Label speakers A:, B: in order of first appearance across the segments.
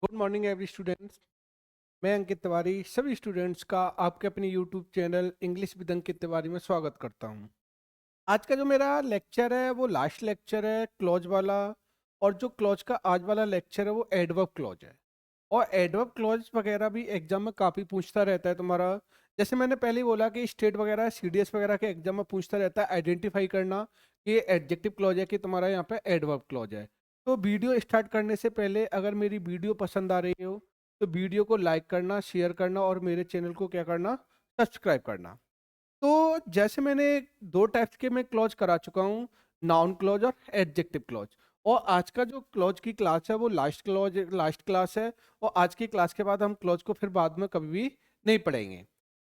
A: Good morning every students. मैं अंकित तिवारी सभी students का आपके अपने YouTube channel English with Ankit Tiwari में स्वागत करता हूं। आज का जो मेरा लेक्चर है वो लास्ट लेक्चर है क्लॉज वाला। और जो क्लॉज का आज वाला लेक्चर है वो एडवर्ब क्लॉज है। और एडवर्ब क्लॉज वगैरह भी एग्जाम में काफ़ी पूछता रहता है तुम्हारा। जैसे मैंने पहले ही बोला कि स्टेट वगैरह सीडीएस वगैरह के एग्जाम में पूछता रहता है आइडेंटिफाई करना कि ये एडजेक्टिव क्लॉज है कि तुम्हारा यहाँ पे एडवर्ब क्लॉज है। तो वीडियो स्टार्ट करने से पहले अगर मेरी वीडियो पसंद आ रही हो तो वीडियो को लाइक करना, शेयर करना और मेरे चैनल को क्या करना, सब्सक्राइब करना। तो जैसे मैंने दो टाइप्स के मैं क्लॉज करा चुका हूँ, नाउन क्लॉज और एडजेक्टिव क्लॉज। और आज का जो क्लॉज की क्लास है वो लास्ट क्लास है। और आज की क्लास के बाद हम क्लॉज को फिर बाद में कभी भी नहीं पढ़ेंगे।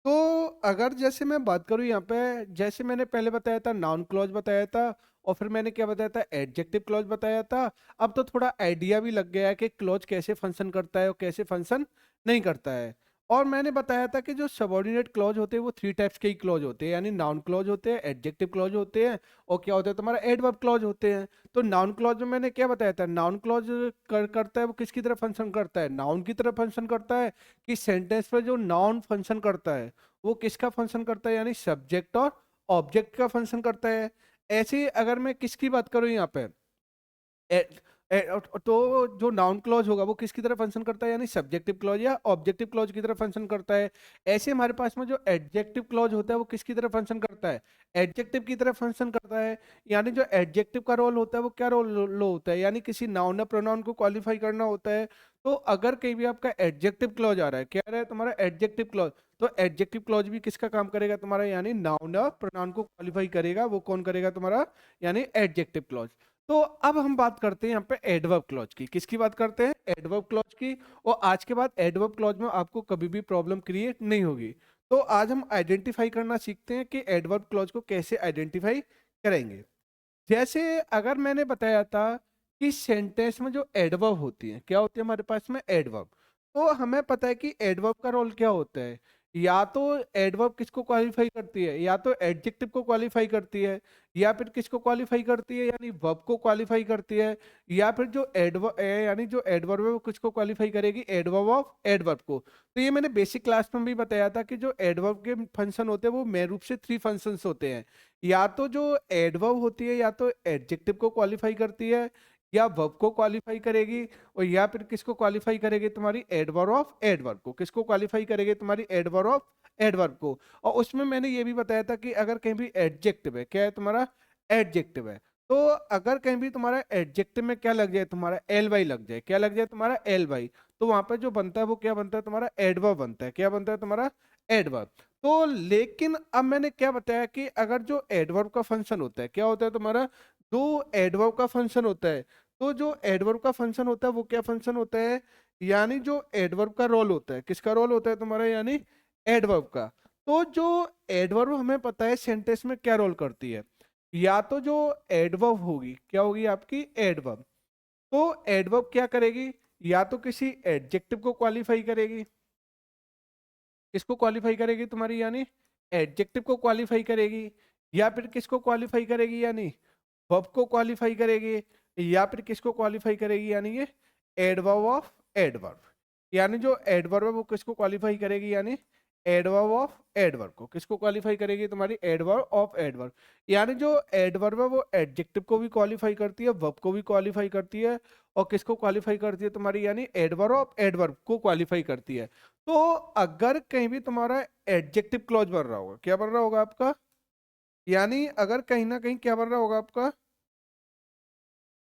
A: तो अगर जैसे मैं बात करूँ यहाँ पे, जैसे मैंने पहले बताया था नाउन क्लॉज बताया था और फिर मैंने क्या बताया था, एडजेक्टिव क्लॉज बताया था। अब तो थोड़ा आइडिया भी लग गया है कि क्लॉज कैसे फंक्शन करता है और कैसे फंक्शन नहीं करता है। और मैंने बताया था कि जो सबऑर्डिनेट क्लॉज होते हैं वो थ्री टाइप्स के ही क्लॉज होते हैं, यानी नाउन क्लॉज होते हैं, एडजेक्टिव क्लॉज होते हैं और क्या होता है तुम्हारा एडवर्ब क्लॉज होते हैं। तो नाउन क्लॉज में मैंने क्या बताया था, नाउन क्लॉज करता है वो किसकी तरह फंक्शन करता है, नाउन की तरह फंक्शन करता है। कि सेंटेंस में जो नाउन फंक्शन करता है वो किसका फंक्शन करता है, यानी सब्जेक्ट और ऑब्जेक्ट का फंक्शन करता है। ऐसे ही अगर मैं किसकी बात करूँ यहाँ पे, तो जो नाउन क्लॉज होगा वो किसकी तरह फंक्शन करता है, यानी सब्जेक्टिव क्लॉज या ऑब्जेक्टिव क्लॉज की तरह फंक्शन करता है। ऐसे हमारे पास में जो एडजेक्टिव क्लॉज होता है वो किसकी तरह फंक्शन करता है, एडजेक्टिव की तरह फंक्शन करता है। यानी जो एडजेक्टिव का रोल होता है वो क्या रोल लो होता है, यानी किसी नाउन या प्रोनाउन को क्वालिफाई करना होता है। तो अगर कहीं भी आपका एडजेक्टिव क्लॉज आ रहा है, क्या आ रहा है तुम्हारा एडजेक्टिव क्लॉज, तो एडजेक्टिव क्लॉज भी किसका काम करेगा तुम्हारा, यानी नाउन या प्रोनाउन को क्वालिफाई करेगा। वो कौन करेगा तुम्हारा, यानी एडजेक्टिव क्लॉज। तो अब हम बात करते हैं यहाँ पे एडवर्ब क्लॉज की। किसकी बात करते हैं, एडवर्ब क्लॉज की। और आज के बाद एडवर्ब क्लॉज में आपको कभी भी प्रॉब्लम क्रिएट नहीं होगी। तो आज हम आइडेंटिफाई करना सीखते हैं कि एडवर्ब क्लॉज को कैसे आइडेंटिफाई करेंगे। जैसे अगर मैंने बताया था कि सेंटेंस में जो एडवर्ब होती है, क्या होती है हमारे पास में एडवर्ब। तो हमें पता है कि एडवर्ब का रोल क्या होता है। या तो एडवर्ब किसको क्वालिफाई करती है, या तो एडजेक्टिव को क्वालिफाई करती है, या फिर किसको क्वालिफाई करती है, यानी वर्ब को क्वालिफाई करती है। या फिर जो एडवर्ब यानी जो एडवर्ब है वो किसको क्वालिफाई करेगी, एडवर्ब ऑफ एडवर्ब को। तो ये मैंने बेसिक क्लास में भी बताया था कि जो एडवर्ब के फंक्शन होते हैं वो मेन रूप से थ्री फंक्शंस होते हैं। या तो जो एडवर्ब होती है या तो एडजेक्टिव को क्वालिफाई करती है या वर्ब को क्वालिफाई करेगी, और या फिर किसको क्वालिफाई करेगी, तुम्हारी एडवर्ब ऑफ एडवर्ब को। किसको क्वालिफाई करेगी, तुम्हारी एडवर्ब ऑफ एडवर्ब को। और उसमें मैंने ये भी बताया था कि अगर कहीं भी एडजेक्टिव है, क्या है तुम्हारा, एडजेक्टिव है। तो अगर कहीं भी तुम्हारा एडजेक्टिव में क्या लग जाए, तुम्हारा एल वाई लग जाए, क्या लग जाए तुम्हारा एल वाई, तो वहां पर जो बनता है वो क्या बनता है तुम्हारा एडवर्ब बनता है। क्या बनता है तुम्हारा एडवर्ब। तो लेकिन अब मैंने क्या बताया कि अगर जो एडवर्ब का फंक्शन होता है, क्या होता है तुम्हारा, जो एडवर्ब का फंक्शन होता है, तो जो एडवर्ब का फंक्शन होता है वो क्या फंक्शन होता है, यानी जो एडवर्ब का रोल होता है, किसका रोल होता है तुम्हारा, यानी एडवर्ब का। तो जो एडवर्ब हमें पता है सेंटेंस में क्या रोल करती है, या तो जो एडवर्ब होगी, क्या होगी आपकी एडवर्ब। तो एडवर्ब क्या करेगी, या तो किसी एडजेक्टिव को क्वालिफाई करेगी, किसको क्वालिफाई करेगी तुम्हारी, यानी एडजेक्टिव को क्वालिफाई करेगी। या फिर किसको क्वालिफाई करेगी, यानी वर्ब को क्वालिफाई करेगी। या फिर किसको क्वालिफाई करेगी, यानी ये एडवर्ब ऑफ एडवर्ब। यानी जो एडवर्ब है वो किसको क्वालिफाई करेगी, यानी एडवर्ब ऑफ एडवर्ब को। किसको क्वालिफाई करेगी, तुम्हारी एडवर्ब ऑफ एडवर्ब। यानी जो एडवर्ब है वो एडजेक्टिव को भी क्वालिफाई करती है, वर्ब को भी क्वालिफाई करती है, और किसको क्वालिफाई करती है तुम्हारी, यानी एडवर्ब ऑफ एडवर्ब को क्वालिफाई करती है। तो अगर कहीं भी तुम्हारा एडजेक्टिव क्लॉज बन रहा होगा, क्या बन रहा होगा आपका, यानी अगर कहीं ना कहीं क्या बन रहा होगा आपका,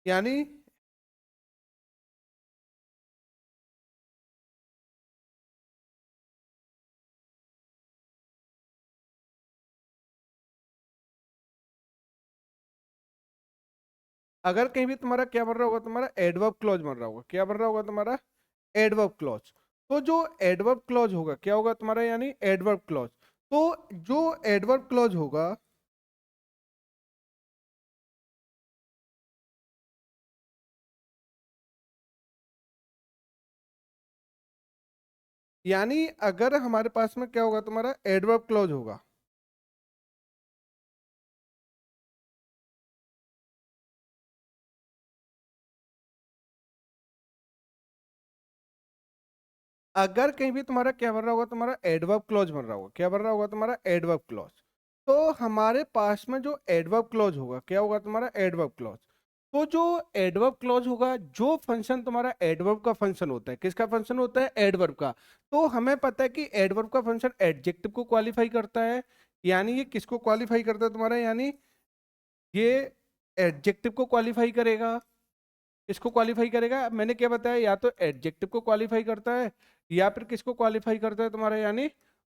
A: यानी अगर कहीं भी तुम्हारा क्या बन रहा होगा, तुम्हारा एडवर्ब क्लॉज बन रहा होगा, क्या बन रहा होगा तुम्हारा एडवर्ब क्लॉज। तो जो एडवर्ब क्लॉज होगा क्या होगा तुम्हारा, यानी एडवर्ब क्लॉज। तो जो एडवर्ब क्लॉज होगा, यानी अगर हमारे पास में क्या होगा तुम्हारा एडवर्ब क्लॉज होगा, अगर कहीं भी तुम्हारा क्या बन रहा होगा, तुम्हारा एडवर्ब क्लॉज बन रहा होगा, क्या बन रहा होगा तुम्हारा एडवर्ब क्लॉज, तो हमारे पास में जो एडवर्ब क्लॉज होगा क्या होगा तुम्हारा एडवर्ब क्लॉज। तो जो एडवर्ब क्लॉज होगा, जो फंक्शन तुम्हारा एडवर्ब का फंक्शन होता है, किसका फंक्शन होता है, एडवर्ब का। तो हमें पता है कि एडवर्ब का फंक्शन एडजेक्टिव को क्वालिफाई करता है, यानी ये किसको क्वालिफाई करता है तुम्हारा, यानी ये एडजेक्टिव को क्वालिफाई करेगा। इसको क्वालिफाई करेगा, मैंने क्या बताया, या तो एडजेक्टिव को क्वालिफाई करता है या फिर किसको क्वालिफाई करता है तुम्हारा, यानी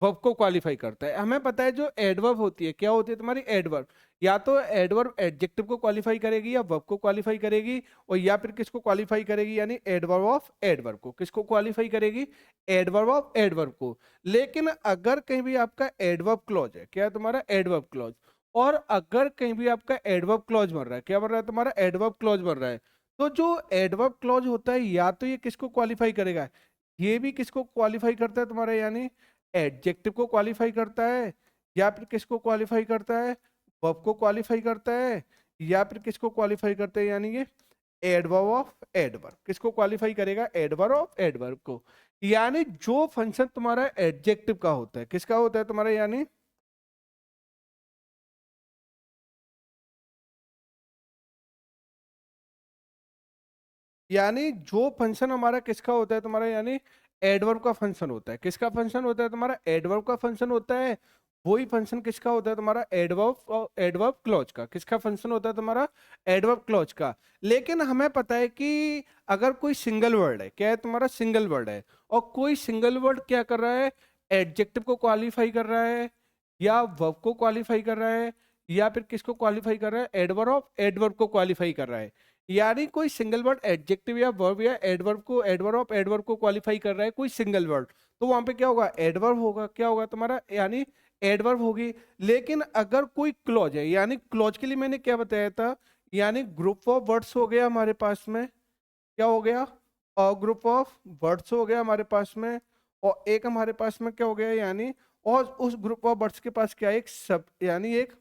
A: वर्ब को क्वालिफाई करता है। हमें पता है जो एडवर्ब होती है क्या होती है तुम्हारी, एडवर्ब, या तो एडवर्ब एडजेक्टिव को क्वालिफाई करेगी या वर्ब को क्वालिफाई करेगी, और या फिर किसको क्वालिफाई करेगी, यानी एडवर्ब ऑफ एडवर्ब को, किसको क्वालिफाई करेगी, एडवर्ब ऑफ एडवर्ब को। लेकिन अगर कहीं भी आपका एडवर्ब क्लॉज है, क्या है तुम्हारा एडवर्ब क्लॉज, और अगर कहीं भी आपका एडवर्ब क्लॉज बन रहा है, क्या बन रहा है तुम्हारा एडवर्ब क्लॉज बन रहा है, तो जो एडवर्ब क्लॉज होता है या तो ये किसको क्वालिफाई करेगा, ये भी किसको क्वालिफाई करता है तुम्हारा, यानी एडजेक्टिव को क्वालिफाई करता है, या फिर किसको क्वालिफाई करता है, वर्ब को क्वालिफाई करता है, या फिर किसको क्वालिफाई करता है, यानी ये एडवर्ब ऑफ एडवर्ब, किसको क्वालिफाई करेगा, एडवर्ब ऑफ एडवर्ब को। यानी जो फंक्शन तुम्हारा एडजेक्टिव का होता है, किसका होता है तुम्हारा, यानी जो फंक्शन हमारा किसका होता है तुम्हारा, यानी एडवर्ब का फंक्शन होता है, किसका फंक्शन होता है तुम्हारा, एडवर्ब का फंक्शन होता है। वही फंक्शन किसका होता है तुम्हारा, एडवर्ब और एडवर्ब क्लॉज का, किसका फंक्शन होता है तुम्हारा, एडवर्ब क्लॉज का। लेकिन हमें पता है कि अगर कोई सिंगल वर्ड है, क्या है तुम्हारा सिंगल वर्ड है, और कोई सिंगल वर्ड क्या कर रहा है, एडजेक्टिव को क्वालिफाई कर रहा है, या वर्ब को क्वालिफाई कर रहा है, या फिर किसको क्वालिफाई कर रहा है, एडवर्ब ऑफ एडवर्ब को क्वालिफाई कर रहा है। यानी कोई सिंगल वर्ड एडजेक्टिव या वर्ब या एडवर्ब को, एडवर्ब ऑफ एडवर्ब को क्वालिफाई कर रहा है कोई सिंगल वर्ड, तो वहां पे क्या होगा, एडवर्ब होगा, क्या होगा तुम्हारा, यानी एडवर्ब होगी। लेकिन अगर कोई क्लॉज है, यानी क्लॉज के लिए मैंने क्या बताया था, यानी ग्रुप ऑफ वर्ड्स हो गया हमारे पास में, क्या हो गया, और ग्रुप ऑफ वर्ड्स हो गया हमारे पास में, और एक हमारे पास में क्या हो गया, यानी और उस ग्रुप ऑफ वर्ड्स के पास क्या है, एक सब, यानी एक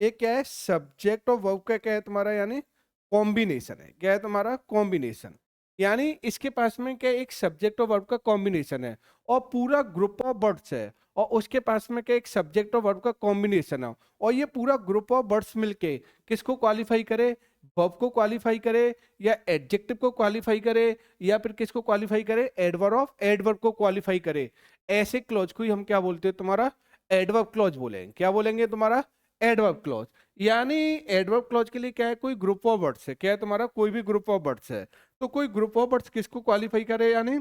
A: क्या है, सब्जेक्ट और वर्ब का क्या है तुम्हारा, यानी कॉम्बिनेशन है, क्या है तुम्हारा कॉम्बिनेशन। यानी इसके पास में क्या है, एक सब्जेक्ट और वर्ब का कॉम्बिनेशन है, और पूरा ग्रुप ऑफ वर्ड्स है, और उसके पास में क्या एक सब्जेक्ट और वर्ब का कॉम्बिनेशन है, और ये पूरा ग्रुप ऑफ वर्ड्स मिलके किसको क्वालिफाई करे, वर्ब को क्वालिफाई करे, या एडजेक्टिव को क्वालिफाई करे, या फिर किसको क्वालिफाई करे, एडवर्ब ऑफ एडवर्ब को क्वालिफाई करे। ऐसे क्लॉज को ही हम क्या बोलते हैं तुम्हारा, एडवर्ब क्लॉज बोलेंगे, क्या बोलेंगे तुम्हारा, एडवर्ब क्लॉज। यानी एडवर्ब क्लॉज के लिए क्या है, कोई ग्रुप ऑफ वर्ड्स है, क्या है तुम्हारा, कोई भी ग्रुप ऑफ वर्ड्स है, तो कोई ग्रुप ऑफ वर्ड्स किसको क्वालिफाई करे, यानी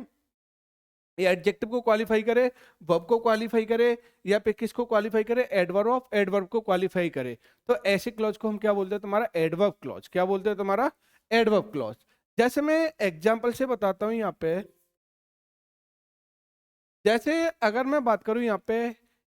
A: ये एडजेक्टिव को क्वालिफाई करे, वर्ब को क्वालिफाई करे, या फिर किसको क्वालिफाई करे, एडवर्ब ऑफ एडवर्ब को क्वालिफाई करे। तो ऐसे क्लॉज को हम क्या बोलते हैं तुम्हारा, एडवर्ब क्लॉज, क्या बोलते हैं तुम्हारा, एडवर्ब क्लॉज। जैसे मैं एग्जांपल से बताता हूँ यहाँ पे, जैसे अगर मैं बात करूं यहाँ पे,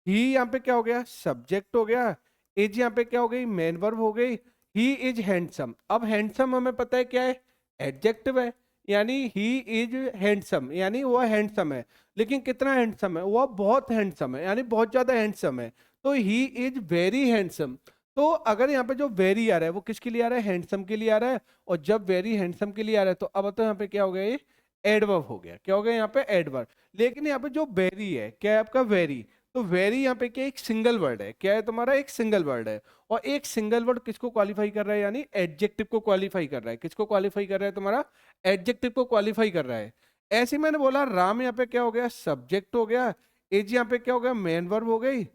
A: ही यहाँ पे क्या हो गया, सब्जेक्ट हो गया, इज यहाँ पे क्या हो गई, मेन वर्ब हो गई, ही इज हैंडसम। अब हैंडसम हमें पता है क्या है, एडजेक्टिव है, यानी ही इज हैंडसम, यानी वो हैंडसम है, लेकिन कितना हैंडसम है, वो बहुत हैंडसम है, यानी बहुत ज्यादा हैंडसम है। तो ही इज वेरी हैंडसम। तो अगर यहाँ पे जो वेरी आ रहा है वो किसके लिए आ रहा है, हैंडसम के लिए आ रहा है, और जब वेरी हैंडसम के लिए आ रहा है तो अब तो यहाँ पे क्या हो गया, ये एडवर्ब हो गया, क्या हो गया यहाँ पे, एडवर्ब। लेकिन यहाँ पे जो वेरी है, क्या है आपका वेरी, तो वेरी यहाँ पे क्या एक सिंगल वर्ड है, क्या है तुम्हारा एक सिंगल वर्ड है, और एक सिंगल वर्ड किसको क्वालिफाई कर रहा है, यानी एडजेक्टिव को क्वालिफाई कर रहा है, किसको क्वालिफाई कर रहा है तुम्हारा, एडजेक्टिव को क्वालिफाई कर रहा है। ऐसे ही मैंने बोला राम यहाँ पे क्या हो गया, सब्जेक्ट हो गया, एज यहाँ पे क्या हो गया, मेन वर्ब हो गई,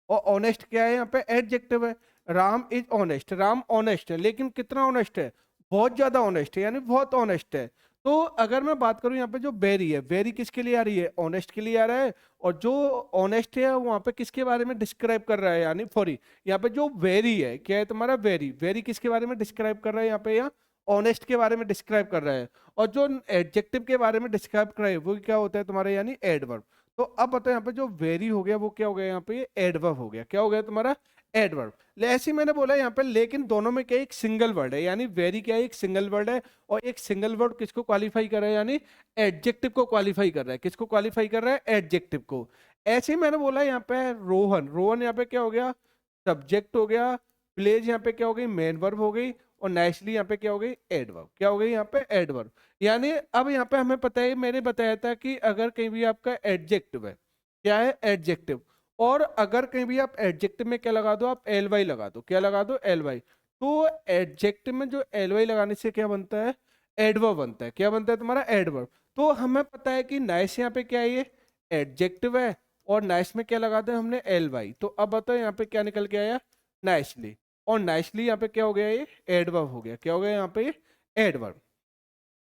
A: और ऑनेस्ट क्या है यहाँ पे, एडजेक्टिव है। Ram is honest, Ram honest है, लेकिन कितना ऑनेस्ट है, बहुत ज्यादा ऑनेस्ट है, यानी बहुत ऑनेस्ट है। तो अगर मैं बात करूं यहाँ पे जो वेरी है, वेरी किसके लिए आ रही है, ऑनेस्ट के लिए आ रहा है, और जो ऑनेस्ट है वहां पे किसके बारे में डिस्क्राइब कर रहा है, यानी सॉरी, यहाँ पे जो वेरी है क्या है तुम्हारा, वेरी, वेरी किसके बारे में डिस्क्राइब कर रहा है यहाँ पे, यहाँ ऑनेस्ट के बारे में डिस्क्राइब कर रहा है। और जो एडजेक्टिव के बारे में डिस्क्राइब कर रहा है वो क्या होता है तुम्हारा, यानी एडवर्ब। तो अब बताओ यहाँ पे जो वेरी हो गया वो क्या हो गया, यहाँ पे एडवर्ब हो गया, क्या हो गया तुम्हारा, एडवर्ब। ऐसे ही मैंने बोला यहाँ पे, लेकिन दोनों में क्या एक सिंगल वर्ड है, यानी वेरी क्या है एक सिंगल वर्ड है, और एक सिंगल वर्ड किसको क्वालिफाई कर रहा है, यानी एडजेक्टिव को क्वालिफाई कर रहा है, किसको क्वालिफाई कर रहा है, एडजेक्टिव को। ऐसे ही मैंने बोला यहाँ पे रोहन, रोहन यहाँ पे क्या हो गया, सब्जेक्ट हो गया, प्लेज यहाँ पे क्या हो गई, मेन वर्ब हो गई, और नाइसली यहाँ पे क्या हो गई, एडवर्ब। क्या हो गई यहाँ पे, एडवर्ब। यानी अब यहाँ पे हमें पता है, मैंने बताया था कि अगर कहीं भी आपका एडजेक्टिव है, क्या है, एडजेक्टिव, और अगर कहीं भी आप एडजेक्टिव में क्या लगा दो, आप एल वाई लगा दो, क्या लगा दो, एल वाई। तो एडजेक्टिव में जो एल वाई लगाने से क्या बनता है, एडवर्ब बनता है। क्या बनता है तुम्हारा, एडवर्ब। तो हमें पता है कि नाइस यहाँ पे क्या है, ये एडजेक्टिव है, और नाइस में क्या लगा दिया हमने, एल वाई। तो अब बताओ यहाँ पे क्या निकल के आया, नाइसली। और नाइसली यहाँ पे क्या हो गया, ये एडवर्ब हो गया। क्या हो गया यहाँ पे, एडवर्ब।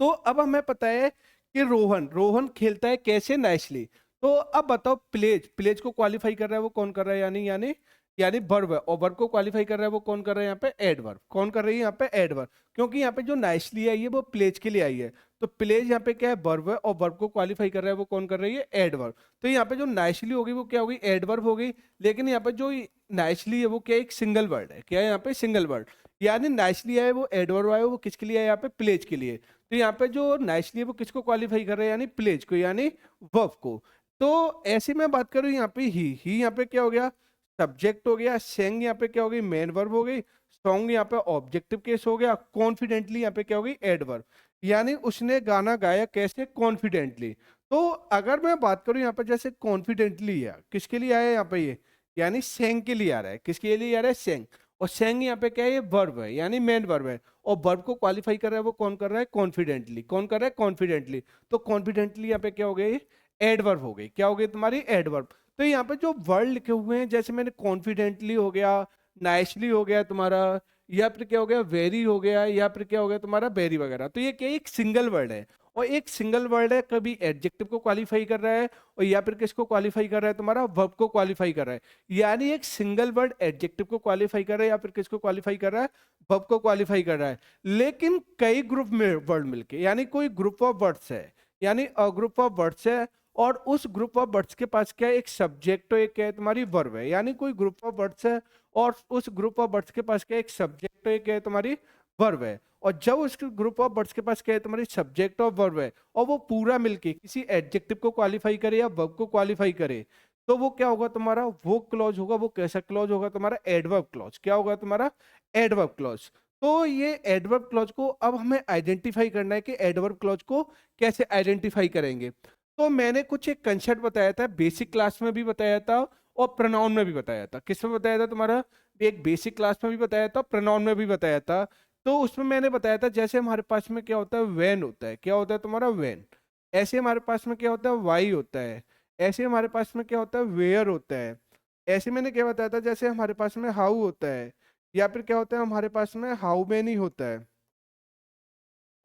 A: तो अब हमें पता है कि रोहन रोहन खेलता है कैसे, नाइसली। तो अब बताओ, प्लेज प्लेज को क्वालिफाई कर रहा है वो कौन कर रहा है, यानी यानी यानी वर्ब है, और वर्ब को क्वालिफाई कर रहा है वो कौन कर रहा है, यहाँ पे एडवर्ब। कौन कर रही है यहाँ पे, एडवर्ब। क्योंकि यहाँ पे जो नाइसली आई है वो प्लेज के लिए आई है, तो प्लेज यहाँ पे क्या है, वर्ब है, और वर्ब को क्वालिफाई कर रहा है वो कौन कर रही है, एडवर्ब। तो यहाँ पे जो नाइसली होगी वो क्या होगी, एडवर्ब हो गई। लेकिन यहाँ पे जो नाइसली है वो क्या है, एक सिंगल वर्ड है। क्या है यहाँ पे, सिंगल वर्ड। यानी नाइसली आया वो एडवर्ब आया, वो किसके लिए आया, यहाँ पे प्लेज के लिए। तो यहाँ पे जो नाइसली है वो किसको क्वालिफाई कर रहे हैं, यानी प्लेज को, यानी वर्ब को। तो ऐसे में बात करूँ यहाँ पे ही यहाँ पे क्या हो गया, सब्जेक्ट हो गया। सेंग यहाँ पे क्या हो गई, मेन वर्ब हो गई। सॉन्ग यहाँ पे ऑब्जेक्टिव केस हो गया। कॉन्फिडेंटली यहाँ पे क्या हो गई, एडवर्ब। यानी उसने गाना गाया कैसे, कॉन्फिडेंटली। तो अगर मैं बात करूँ यहाँ पे जैसे कॉन्फिडेंटली है, किसके लिए आया है यहाँ पे ये, यानी सेंग के लिए आ रहा है। किसके लिए आ रहा है, सेंग। और सेंग यहाँ पे क्या है, ये वर्ब है, यानी मेन वर्ब है। और वर्ब को क्वालिफाई कर रहा है वो कौन कर रहा है, कॉन्फिडेंटली। कौन कर रहा है, कॉन्फिडेंटली। तो कॉन्फिडेंटली यहाँ पे क्या हो गई, एडवर्ब हो गई। क्या हो गई तुम्हारी, एडवर्ब। तो यहाँ पे जो वर्ड लिखे हुए हैं, जैसे मैंने कॉन्फिडेंटली हो गया, नाइसली हो गया तुम्हारा, या फिर क्या हो गया, वेरी हो गया, या फिर क्या हो गया तुम्हारा, वेरी वगैरह। तो ये क्या है, एक सिंगल वर्ड है, और एक सिंगल वर्ड है, कभी एडजेक्टिव को क्वालिफाई कर रहा है, और या फिर किसको क्वालिफाई कर रहा है, तुम्हारा वर्ब को क्वालिफाई कर रहा है। यानी एक सिंगल वर्ड एडजेक्टिव को क्वालिफाई कर रहा है, या फिर किसको क्वालिफाई कर रहा है, वर्ब को क्वालिफाई कर रहा है। लेकिन कई ग्रुप में वर्ड मिलके, यानी कोई ग्रुप ऑफ वर्ड्स है, यानी अ ग्रुप ऑफ वर्ड्स है, और उस ग्रुप ऑफ वर्ड्स के पास क्या है, एक सब्जेक्ट और एक क्या है तुम्हारी वर्ब है। यानी कोई ग्रुप ऑफ वर्ड्स है, और उस ग्रुप ऑफ वर्ड्स के पास क्या है, एक सब्जेक्ट और एक क्या है तुम्हारी वर्ब है। और जब उस ग्रुप ऑफ वर्ड्स के पास क्या है, तुम्हारी सब्जेक्ट और वर्ब है, और वो पूरा मिलके किसी एडजेक्टिव को क्वालिफाई करे या वर्ब को क्वालिफाई करे, तो वो क्या होगा तुम्हारा, वो क्लॉज होगा। वो कैसा क्लॉज होगा तुम्हारा, एडवर्ब क्लॉज। क्या होगा तुम्हारा, एडवर्ब क्लॉज। तो ये एडवर्ब क्लॉज को अब हमें आइडेंटिफाई करना है कि एडवर्ब क्लॉज को कैसे आइडेंटिफाई करेंगे। तो मैंने कुछ एक कंसेप्ट बताया था, बेसिक क्लास में भी बताया था, और प्रोनाउन में भी बताया था। किस में बताया था तुम्हारा, एक बेसिक क्लास में भी बताया था, प्रोनाउन में भी बताया था। तो उसमें मैंने बताया था, जैसे हमारे पास में क्या होता है, वैन होता है। क्या होता है तुम्हारा, वैन। ऐसे हमारे पास में क्या होता है, वाई होता है। ऐसे हमारे पास में क्या होता है, वेयर होता है। ऐसे मैंने क्या बताया था, जैसे हमारे पास में हाउ होता है, या फिर क्या होता है हमारे पास में, हाउ मेनी होता है।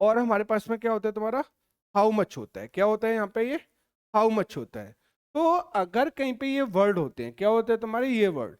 A: और हमारे पास में क्या होता है तुम्हारा, हाउ मच होता है। क्या होता है यहाँ पे, ये हाउ मच होता है। तो अगर कहीं पे ये वर्ड होते हैं, क्या होते हैं तुम्हारे ये वर्ड,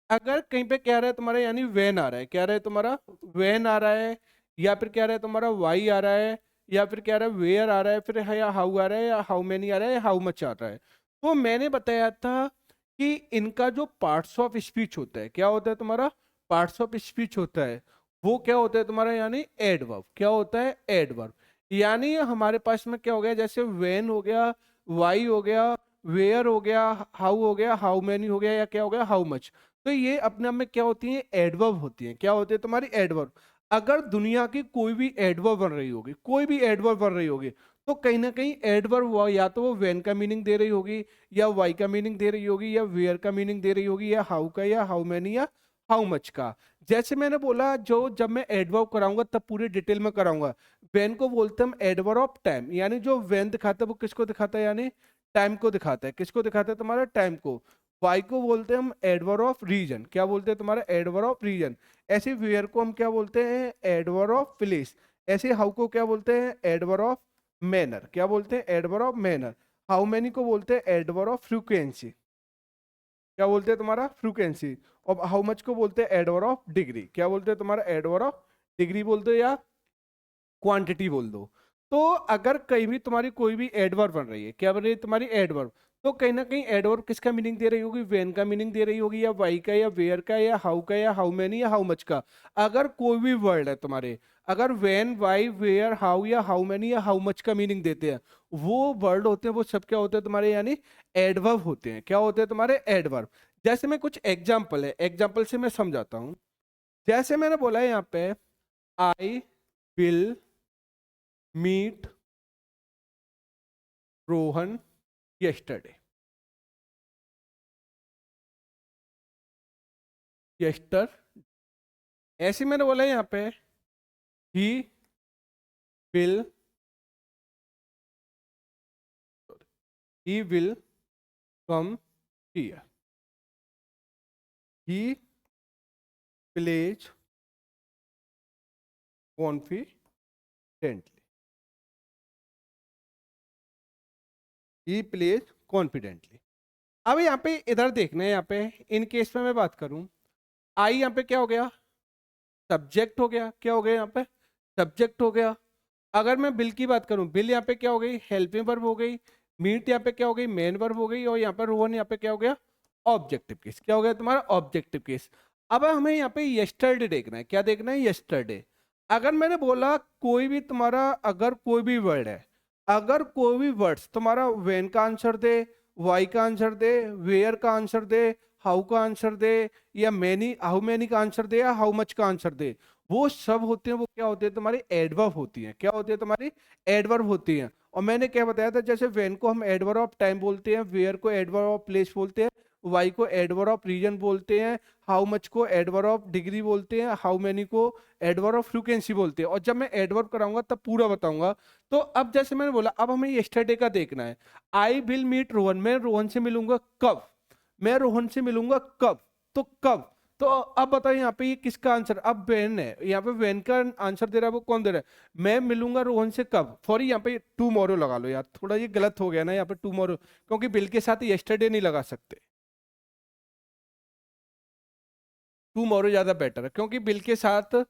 A: अगर कहीं पे क्या रहा है तुम्हारा, यानी वेन आ रहा है, क्या रहा है तुम्हारा, वेन आ रहा है, या फिर क्या रहा है तुम्हारा, वाई आ रहा है, या फिर क्या रहा है, वेयर आ रहा है, फिर है या हाउ आ रहा है, या हाउ मेनी आ रहा है, या हाउ मच आ रहा है। तो मैंने बताया था कि इनका जो पार्ट्स ऑफ स्पीच होता है, क्या होता है तुम्हारा, पार्ट्स ऑफ स्पीच होता है, वो क्या होता है तुम्हारा, यानी एडवर्ब। क्या होता है, एडवर्ब। यानी हमारे पास में क्या हो गया, जैसे वेन हो गया, वाई हो गया, वेयर हो गया, हाउ हो गया, हाउ मेनी हो गया, या क्या हो गया, हाउ मच। तो ये अपने आप में क्या होती है, एडवर्ब होती है। क्या होती है तुम्हारी, एडवर्ब। अगर दुनिया की कोई भी एडवर्ब बन रही होगी, कोई भी एडवर्ब बन रही होगी, तो कहीं ना कहीं एडवर्ब हुआ, या तो वो वेन का मीनिंग दे रही होगी, या वाई का मीनिंग दे रही होगी, या वेयर का मीनिंग दे रही होगी, या हाउ का, या हाउ मैनी, या हाउ मच का। जैसे मैंने बोला, जो जब मैं एडवर्ब कराऊंगा तब पूरी डिटेल में कराऊंगा। वेन को बोलते हैं हम एडवर्ब ऑफ टाइम, यानी जो वेन दिखाता है वो किसको दिखाता है, यानी टाइम को दिखाता है। किसको दिखाता है, तुम्हारा टाइम को। वाई को बोलते हैं हम एडवर्ब ऑफ रीजन। क्या बोलते हैं तुम्हारा, एडवर्ब ऑफ रीजन। ऐसे वेयर को हम क्या बोलते हैं, एडवर्ब ऑफ प्लेस। ऐसे हाउ को क्या बोलते हैं, एडवर्ब ऑफ मैनर। क्या बोलते हैं, adverb of manner. How many को बोलते हैं एडवर्ब ऑफ फ्रीक्वेंसी। क्या बोलते हैं तुम्हारा, फ्रीक्वेंसी। और हाउ मच को बोलते हैं एडवर्ब ऑफ डिग्री। क्या बोलते हैं तुम्हारा, एडवर्ब ऑफ डिग्री बोलते हो, या क्वांटिटी बोल दो। तो अगर कहीं भी तुम्हारी कोई भी एडवर्ब बन रही है, क्या बन रही है तुम्हारी, एडवर्ब, तो कहीं ना कहीं एडवर्ब किसका मीनिंग दे रही होगी, वेन का मीनिंग दे रही होगी, या वाई का, या वेयर का, या हाउ का, या हाउ मैनी, या हाउ मच का। अगर कोई भी वर्ड है तुम्हारे, अगर वेन, वाई, वेयर, हाउ, या हाउ मैनी, या हाउ मच का मीनिंग देते हैं, वो वर्ड होते हैं, वो सब क्या होते हैं तुम्हारे, यानी एडवर्ब होते हैं। क्या होते हैं तुम्हारे, एडवर्ब। जैसे मैं कुछ एग्जाम्पल है, एग्जाम्पल से मैं समझाता हूँ। जैसे मैंने बोला है यहाँ पे I will meet Rohan yesterday. Yester ऐसे मैंने बोला है यहाँ पे he will come here, he plays confidently, he plays confidently. अब यहाँ पे इधर देखना है, यहाँ पे इन केस में मैं बात करूं, आई यहाँ पे क्या हो गया, सब्जेक्ट हो गया, क्या हो गया यहाँ पे, सब्जेक्ट हो गया। अगर मैं बिल की बात करूं, बिल यहाँ पे क्या हो गई, हेल्पिंग वर्ब हो गई, मीट यहाँ पे क्या हो गई, मेन वर्ब हो गई, और यहाँ पर रोहन यहाँ पे क्या हो गया, ऑब्जेक्टिव केस, क्या हो गया तुम्हारा ऑब्जेक्टिव केस। अब हमें यहाँ पे यस्टरडे देखना है, क्या देखना है, यस्टरडे। अगर मैंने बोला कोई भी तुम्हारा, अगर कोई भी वर्ड है, अगर कोई भी वर्ड्स तुम्हारा वेन का आंसर दे, वाई का आंसर दे, वेयर का आंसर दे, हाउ का आंसर दे, या मैनी हाउ मैनी का आंसर दे, या हाउ मच का आंसर दे, वो सब होते हैं, वो क्या होते हैं तुम्हारी एडवर्ब होती हैं, क्या होती है तुम्हारी एडवर्ब होती हैं। और मैंने क्या बताया था, जैसे वेन को हम एडवर्ब ऑफ टाइम बोलते हैं, वेयर को एडवर्ब ऑफ प्लेस बोलते हैं, वाई को एडवर्ब ऑफ रीजन बोलते हैं, हाउ मच को एडवर्ब ऑफ डिग्री बोलते हैं, हाउ मैनी को एडवर्ब ऑफ फ्रीक्वेंसी बोलते हैं। और जब मैं एडवर्ब कराऊंगा तब पूरा बताऊंगा। तो अब जैसे मैंने बोला, अब हमें यस्टरडे का देखना है। आई विल मीट रोहन, मैं रोहन से मिलूंगा कब, मैं रोहन से मिलूंगा कब, तो कब। तो अब बताओ यहाँ पे ये किसका आंसर, अब वेन है, यहाँ पे वेन का आंसर दे रहा है, वो कौन दे रहा है, मैं मिलूंगा रोहन से कब, सॉरी यहाँ पे टुमारो लगा लो यार, थोड़ा ये गलत हो गया ना यहाँ पे टुमारो, क्योंकि बिल के साथ यस्टरडे नहीं लगा सकते, टुमारो ज्यादा बेटर है, क्योंकि बिल के साथ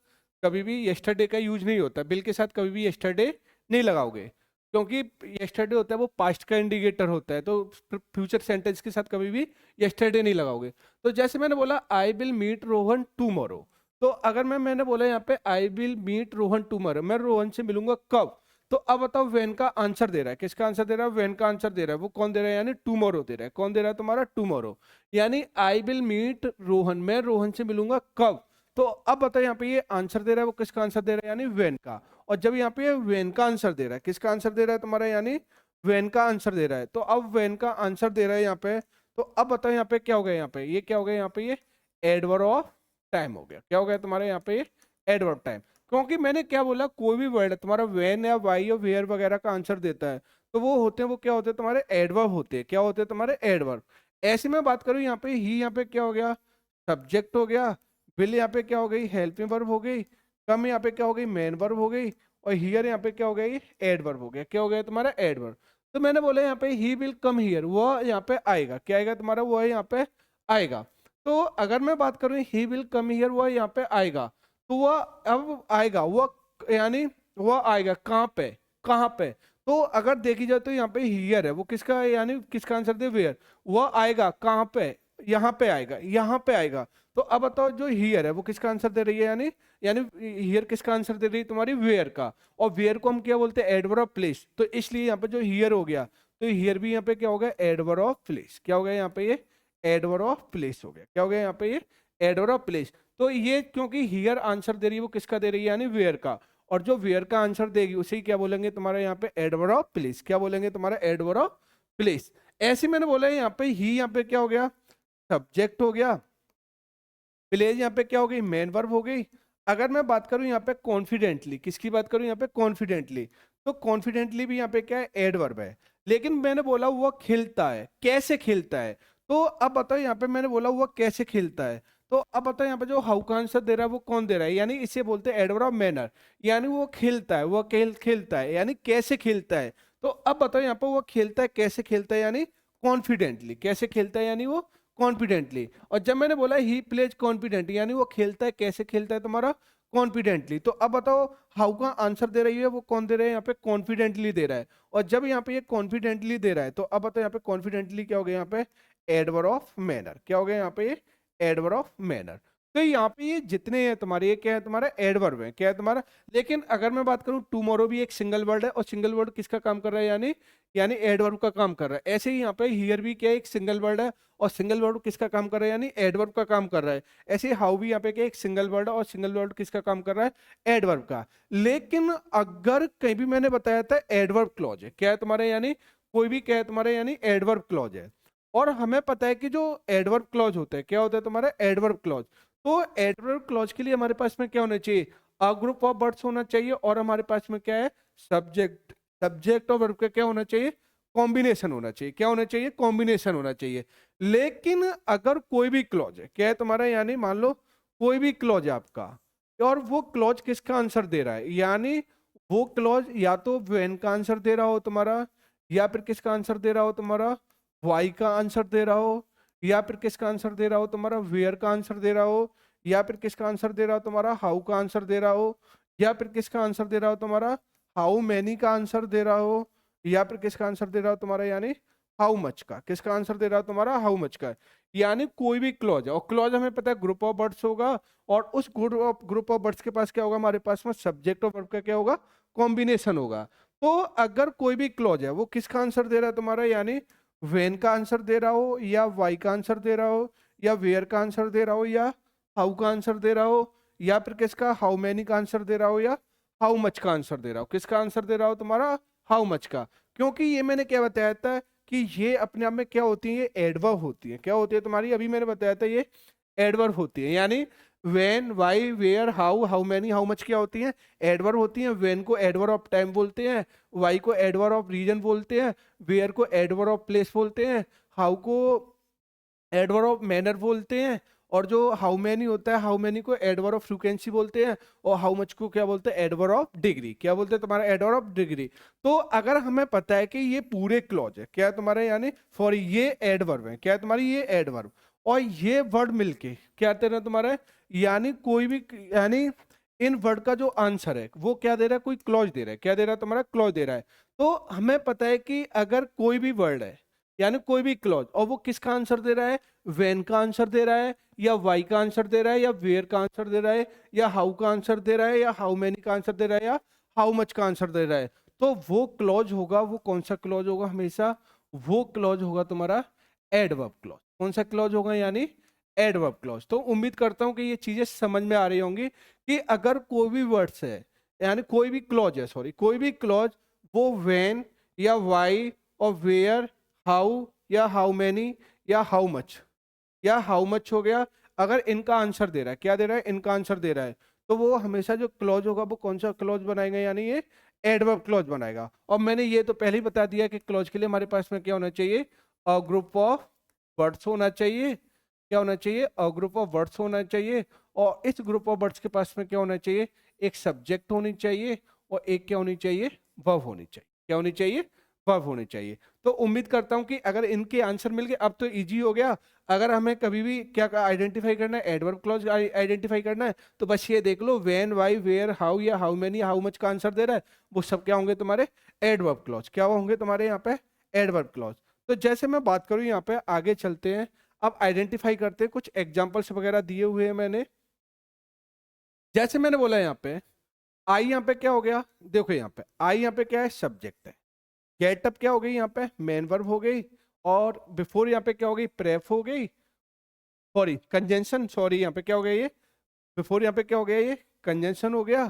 A: कभी भी यस्टरडे का यूज नहीं होता, बिल के साथ कभी भी यस्टरडे नहीं लगाओगे, क्योंकि यस्टरडे होता है वो पास्ट का इंडिकेटर होता है, तो फ्यूचर सेंटेंस के साथ कभी भी यस्टरडे नहीं लगाओगे। तो जैसे मैंने बोला I will meet Rohan tomorrow, तो अगर मैंने बोला यहाँ पे I will meet Rohan tomorrow, मैं रोहन से मिलूंगा कब, तो अब बताओ वेन का आंसर दे रहा है, किसका आंसर दे रहा है, वेन का आंसर दे रहा है, वो कौन दे रहा है, यानी टुमारो दे रहा है, कौन दे रहा है तुम्हारा, टुमारो। यानी आई विल मीट रोहन, मैं रोहन से मिलूंगा कब। तो अब बताओ यहाँ पे ये आंसर दे रहा है, वो किसका आंसर दे रहा है, यानी वेन का। और जब यहाँ पे वेन का आंसर दे रहा है, किसका आंसर दे रहा है तुम्हारा, यानी वेन का आंसर दे रहा है, तो अब वेन का आंसर दे रहा है यहाँ पे। तो अब बताओ यहाँ पे क्या हो गया, यहाँ पे ये क्या हो गया, यहाँ पे ये एडवर्ब ऑफ टाइम हो गया, क्या हो गया तुम्हारे यहाँ पे ये एडवर्ब टाइम। क्योंकि मैंने क्या बोला, कोई भी वर्ड है तुम्हारा वेन या वाई या वेयर वगैरह का आंसर देता है, तो वो होते हैं, वो क्या होते हैं तुम्हारे एडवर्ब होते हैं, क्या होते हैं तुम्हारे एडवर्ब। ऐसे में बात करूं यहाँ पे ही, यहाँ पे क्या हो गया, सब्जेक्ट हो गया, विल यहाँ पे क्या हो गई, हेल्पिंग वर्ब हो गई, कम यहाँ पे क्या हो गई, मेन वर्ब हो गई, और हियर यहाँ पे क्या हो गई, एडवर्ब हो गया, क्या हो गया तुम्हारा एडवर्ब। तो मैंने बोला यहाँ पे ही विल कम हियर, वो यहाँ पे आएगा, क्या आएगा तुम्हारा, वो यहाँ पे आएगा। तो अगर मैं बात करूं ही विल कम हियर, वो यहाँ पे आएगा, तो वह अब आएगा, वो यानी वह आएगा कहाँ पे, कहाँ पे। तो अगर देखी जाए तो यहाँ पे हियर है, वो किसका है, यानी किसका आंसर दे, वेयर, वह आएगा कहाँ पे, यहाँ पे आएगा, यहाँ पे आएगा। तो अब बताओ जो हियर है वो किसका आंसर दे रही है, यानी यानी हियर किसका आंसर दे रही है, तुम्हारी वेयर का। और वेयर को हम क्या बोलते हैं, एडवर्ब ऑफ प्लेस, तो इसलिए यहाँ पे जो हियर हो गया, तो हियर भी यहाँ पे क्या हो गया, एडवर्ब ऑफ प्लेस, क्या हो गया यहाँ पे ये एडवर्ब ऑफ प्लेस हो गया, क्या हो गया यहाँ पे ये एडवर्ब ऑफ प्लेस। तो ये क्योंकि हियर आंसर दे रही है, वो किसका दे रही है, यानी वेयर का, और जो वेयर का आंसर देगी उसे ही क्या बोलेंगे तुम्हारा यहाँ पे एडवर्ब ऑफ प्लेस, क्या बोलेंगे तुम्हारा एडवर्ब ऑफ प्लेस। ऐसे मैंने बोला है यहाँ पे ही, यहाँ पे क्या हो गया, सब्जेक्ट हो गया, प्लेस यहाँ पे क्या हो गई, मेन वर्ब हो गई। अगर मैं बात करूं यहाँ पे कॉन्फिडेंटली, किसकी बात करूं यहाँ पे कॉन्फिडेंटली, तो कॉन्फिडेंटली भी यहाँ पे क्या है, एडवर्ब है। लेकिन मैंने बोला वो खिलता है, कैसे खिलता है, तो अब बताओ यहाँ पे मैंने बोला वो कैसे खिलता है, तो अब बताओ यहाँ पे जो हाउ का आंसर दे रहा है वो कौन दे रहा है, यानी इसे बोलते हैं एडवर्ब ऑफ मैनर, यानी वो खिलता है, वो खिलता है, यानी कैसे खिलता है। तो अब बताओ यहाँ पे वो खेलता है, कैसे खेलता है, यानी कॉन्फिडेंटली, कैसे खेलता है, यानी वो कॉन्फिडेंटली। और जब मैंने बोला ही प्लेज कॉन्फिडेंट, यानी वो खेलता है, कैसे खेलता है तुम्हारा कॉन्फिडेंटली। तो अब बताओ हाउ का आंसर दे रही है, वो कौन दे रहा है, यहाँ पे कॉन्फिडेंटली दे रहा है। और जब यहाँ पे ये कॉन्फिडेंटली दे रहा है, तो अब बताओ यहाँ पे कॉन्फिडेंटली क्या हो गया, यहाँ पे एडवर्ब ऑफ मैनर, क्या हो गया यहाँ पे ये एडवर्ब ऑफ मैनर। तो यहाँ पे ये जितने हैं तुम्हारे, ये क्या है तुम्हारा एडवर्ब है, क्या है तुम्हारा। लेकिन अगर मैं बात करूँ टुमारो भी एक सिंगल वर्ड है, और सिंगल वर्ड किसका काम कर रहा है, यानी यानी एडवर्ब का काम कर रहा है। ऐसे ही यहाँ पे हियर भी क्या है, एक सिंगल वर्ड है, और सिंगल वर्ड किसका काम कर रहा है, यानी एडवर्ब का काम कर रहा है। ऐसे ही हाउ भी यहाँ पे क्या है, एक सिंगल वर्ड है, और सिंगल वर्ड किसका काम कर रहा है, एडवर्ब का। लेकिन अगर कहीं भी मैंने बताया था एडवर्ब क्लॉज है, क्या है तुम्हारे, यानी कोई भी क्या है तुम्हारे, यानी एडवर्ब क्लॉज है। और हमें पता है कि जो एडवर्ब क्लॉज होते हैं, क्या होता है तुम्हारा, एडवर्ब क्लॉज। तो एडवर्ब क्लॉज के लिए हमारे पास में क्या होना चाहिए, अ ग्रुप ऑफ वर्ड्स होना चाहिए, और हमारे पास में क्या है, सब्जेक्ट। सब्जेक्ट और वर्ब का क्या होना चाहिए, कॉम्बिनेशन होना चाहिए। क्या होना चाहिए, कॉम्बिनेशन होना चाहिए। लेकिन अगर कोई भी क्लॉज है, क्या है तुम्हारा, यानी मान लो कोई भी क्लॉज है आपका, और वो क्लॉज किसका आंसर दे रहा है, यानी वो क्लॉज या तो व्हेन का आंसर दे रहा हो तुम्हारा, या फिर किसका आंसर दे रहा हो तुम्हारा, वाई का आंसर दे रहा हो, या फिर किसका आंसर दे रहा हो तुम्हारा, वेयर का आंसर दे रहा हो, या फिर किसका आंसर दे रहा हो तुम्हारा, हाउ का आंसर दे रहा हो, या फिर किसका आंसर दे रहा हो तुम्हारा, हाउ मैनी का आंसर दे रहा हो, या फिर किसका आंसर दे रहा हो तुम्हारा, यानी हाउ मच का। किसका आंसर दे रहा हो तुम्हारा, हाउ मच का। यानी कोई भी क्लॉज है, और क्लॉज हमें पता है ग्रुप ऑफ वर्ड्स होगा, और उस ग्रुप ऑफ वर्ड्स के पास क्या होगा, हमारे पास में सब्जेक्ट और वर्ब का क्या होगा, कॉम्बिनेशन होगा। तो अगर कोई भी क्लॉज है, वो किसका आंसर दे रहा है तुम्हारा, यानी वेन का आंसर दे रहा हो, या वाई का आंसर दे रहा हो, या वेयर का आंसर दे रहा हो, या हाउ का आंसर दे रहा हो, या फिर किसका, हाउ मैनी का आंसर दे रहा हो, या हाउ मच का आंसर दे रहा हो। किसका आंसर दे रहा हो तुम्हारा, हाउ मच का। क्योंकि ये मैंने क्या बताया था कि ये अपने आप में क्या होती है, ये एडवर्ब होती है। क्या होती है तुम्हारी, अभी मैंने बताया था ये एडवर्ब होती है। यानी when, why, where, how, how many, how much क्या होती है, एडवर्ब होती है। वेन को एडवर्ब ऑफ टाइम बोलते हैं, वाई को एडवर्ब ऑफ रीजन बोलते हैं, वेयर को एडवर्ब ऑफ प्लेस बोलते हैं, हाउ को एडवर्ब ऑफ मैनर बोलते हैं, और जो हाउ मैनी होता है, हाउ मैनी को एडवर्ब ऑफ फ्रीक्वेंसी बोलते हैं, और हाउ मच को क्या बोलते हैं, एडवर्ब ऑफ डिग्री। क्या बोलते हैं तुम्हारा, एडवर्ब ऑफ डिग्री। तो अगर हमें पता है कि ये पूरे क्लॉज है, क्या है तुम्हारे, यानी फॉर ये एडवर्ब है, क्या है तुम्हारी, ये एडवर्ब, और ये वर्ड मिलके क्या कहते हैं तुम्हारा, यानी कोई भी, यानी इन वर्ड का जो आंसर है वो क्या दे रहा है, कोई क्लॉज दे रहा है। क्या दे रहा है तुम्हारा, क्लॉज दे रहा है। तो हमें पता है कि अगर कोई भी वर्ड है, यानी कोई भी क्लॉज, और वो किसका आंसर दे रहा है, वेन का आंसर दे रहा है, या वाई का आंसर दे रहा है, या वेयर का आंसर दे रहा है, या हाउ का आंसर दे रहा है, या हाउ मैनी का आंसर दे रहा है, या हाउ मच का आंसर दे रहा है, तो वो क्लॉज होगा, वो कौन सा क्लॉज होगा हमेशा, वो क्लॉज होगा तुम्हारा एडवर्ब क्लॉज। कौन सा क्लॉज होगा, यानी एडवर्ब क्लॉज। तो उम्मीद करता हूं कि ये चीजें समझ में आ रही होंगी कि अगर कोई भी वर्ड्स है, यानी कोई भी क्लॉज है, सॉरी कोई भी क्लॉज, वो वेन या वाई और वेयर, हाउ या हाउ मैनी या हाउ मच, या हाउ मच हो गया, अगर इनका आंसर दे रहा है, क्या दे रहा है, इनका आंसर दे रहा है, तो वो हमेशा जो क्लॉज होगा वो कौन सा क्लॉज बनाएगा, यानी ये एडवर्ब क्लॉज बनाएगा। और मैंने ये तो पहले ही बता दिया कि क्लॉज के लिए हमारे पास में क्या होना चाहिए, अ ग्रुप ऑफ वर्ड्स होना चाहिए। क्या होना चाहिए, अ ग्रुप ऑफ वर्ड्स होना चाहिए, और इस ग्रुप ऑफ वर्ड्स के पास में क्या होना चाहिए, एक सब्जेक्ट होनी चाहिए, और एक क्या होनी चाहिए, वर्ब होनी चाहिए। क्या होनी चाहिए, वर्ब होनी चाहिए। तो उम्मीद करता हूं कि अगर इनके आंसर मिल गए, अब तो इजी हो गया। अगर हमें कभी भी क्या आइडेंटिफाई करना है, एडवर्ब क्लॉज आइडेंटिफाई करना है, तो बस ये देख लो, व्हेन, व्हाई, वेयर, हाउ या हाउ मेनी, हाउ मच का आंसर दे रहा है, वो सब क्या होंगे तुम्हारे एडवर्ब क्लॉज। क्या होंगे तुम्हारे यहाँ पे एडवर्ब क्लॉज। तो जैसे मैं बात करूँ यहाँ पे, आगे चलते हैं, अब आइडेंटिफाई करते हैं, कुछ एग्जाम्पल्स वगैरह दिए हुए हैं मैंने। जैसे मैंने बोला यहाँ पे आई, यहाँ पे क्या हो गया, देखो यहाँ पे आई, यहाँ पे क्या है, सब्जेक्ट है। गेटअप क्या हो गई, यहाँ पे मेन वर्ब हो गई, और बिफोर यहाँ पे क्या हो गई, प्रेफ हो गई, सॉरी कंजंक्शन, सॉरी यहाँ पे क्या हो गया, ये बिफोर यहाँ पे क्या हो गया, ये कंजंक्शन हो गया।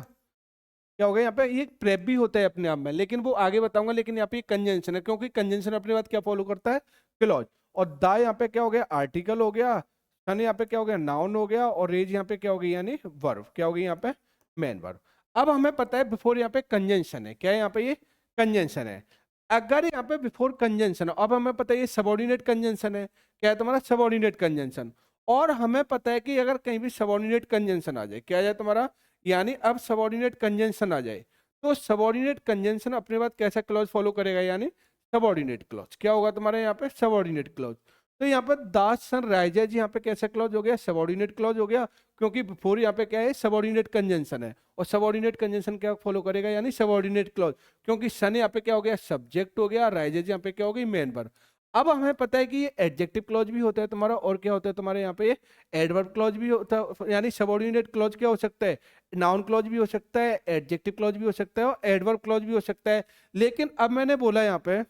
A: क्या हो गया, यहाँ पे ये प्रेप भी होता है अपने आप में, लेकिन वो आगे बताऊंगा। लेकिन यहाँ पे कंजंक्शन है, क्योंकि कंजंक्शन अपने बात क्या फॉलो करता है, क्लॉज। और दा यहाँ पे क्या हो गया, आर्टिकल हो गया, सन यहाँ पे क्या हो गया, नाउन हो गया, और रेज यहाँ पे क्या हो गई, यानी वर्ब। क्या हो गई यहाँ पे, मेन वर्ब। अब हमें पता है बिफोर यहाँ पे कंजंक्शन है, क्या है यहाँ पे, ये कंजंक्शन है। अगर यहाँ पे बिफोर कंजंक्शन है, अब हमें पता है ये सबऑर्डिनेट कंजंक्शन है। क्या है तुम्हारा, सबऑर्डिनेट कंजंक्शन। और हमें पता है कि अगर कहीं भी सबऑर्डिनेट कंजंक्शन आ जाए, क्या आ जाए तुम्हारा, यानी अब सबऑर्डिनेट कंजंक्शन आ जाए, तो सबऑर्डिनेट कंजंक्शन अपने बाद कैसा क्लॉज फॉलो करेगा, यानी सबऑर्डिनेट क्लॉज। क्या होगा तुम्हारे यहाँ पे, सबऑर्डिनेट क्लॉज। तो यहाँ पर दास सन राइजेज, यहाँ पे कैसा क्लॉज हो गया, सबऑर्डिनेट क्लॉज हो गया, क्योंकि बिफोर यहाँ पे क्या है, सबऑर्डिनेट कंजंक्शन है, और सबऑर्डिनेट कंजंक्शन क्या फॉलो करेगा, यानी सबऑर्डिनेट क्लॉज। क्योंकि सन यहाँ पे क्या हो गया, सब्जेक्ट हो गया, राइजेज यहाँ पे क्या हो गई, मेन वर्ब। अब हमें पता है कि ये एडजेक्टिव क्लॉज भी होता है तुम्हारा, और क्या होता है तुम्हारे यहाँ पे ये एडवर्ब क्लॉज भी होता है, यानी सबऑर्डिनेट क्लॉज क्या हो सकता है, नाउन क्लॉज भी हो सकता है, एडजेक्टिव क्लॉज भी हो सकता है, और एडवर्ब क्लॉज भी हो सकता है। लेकिन अब मैंने बोला यहाँ पे,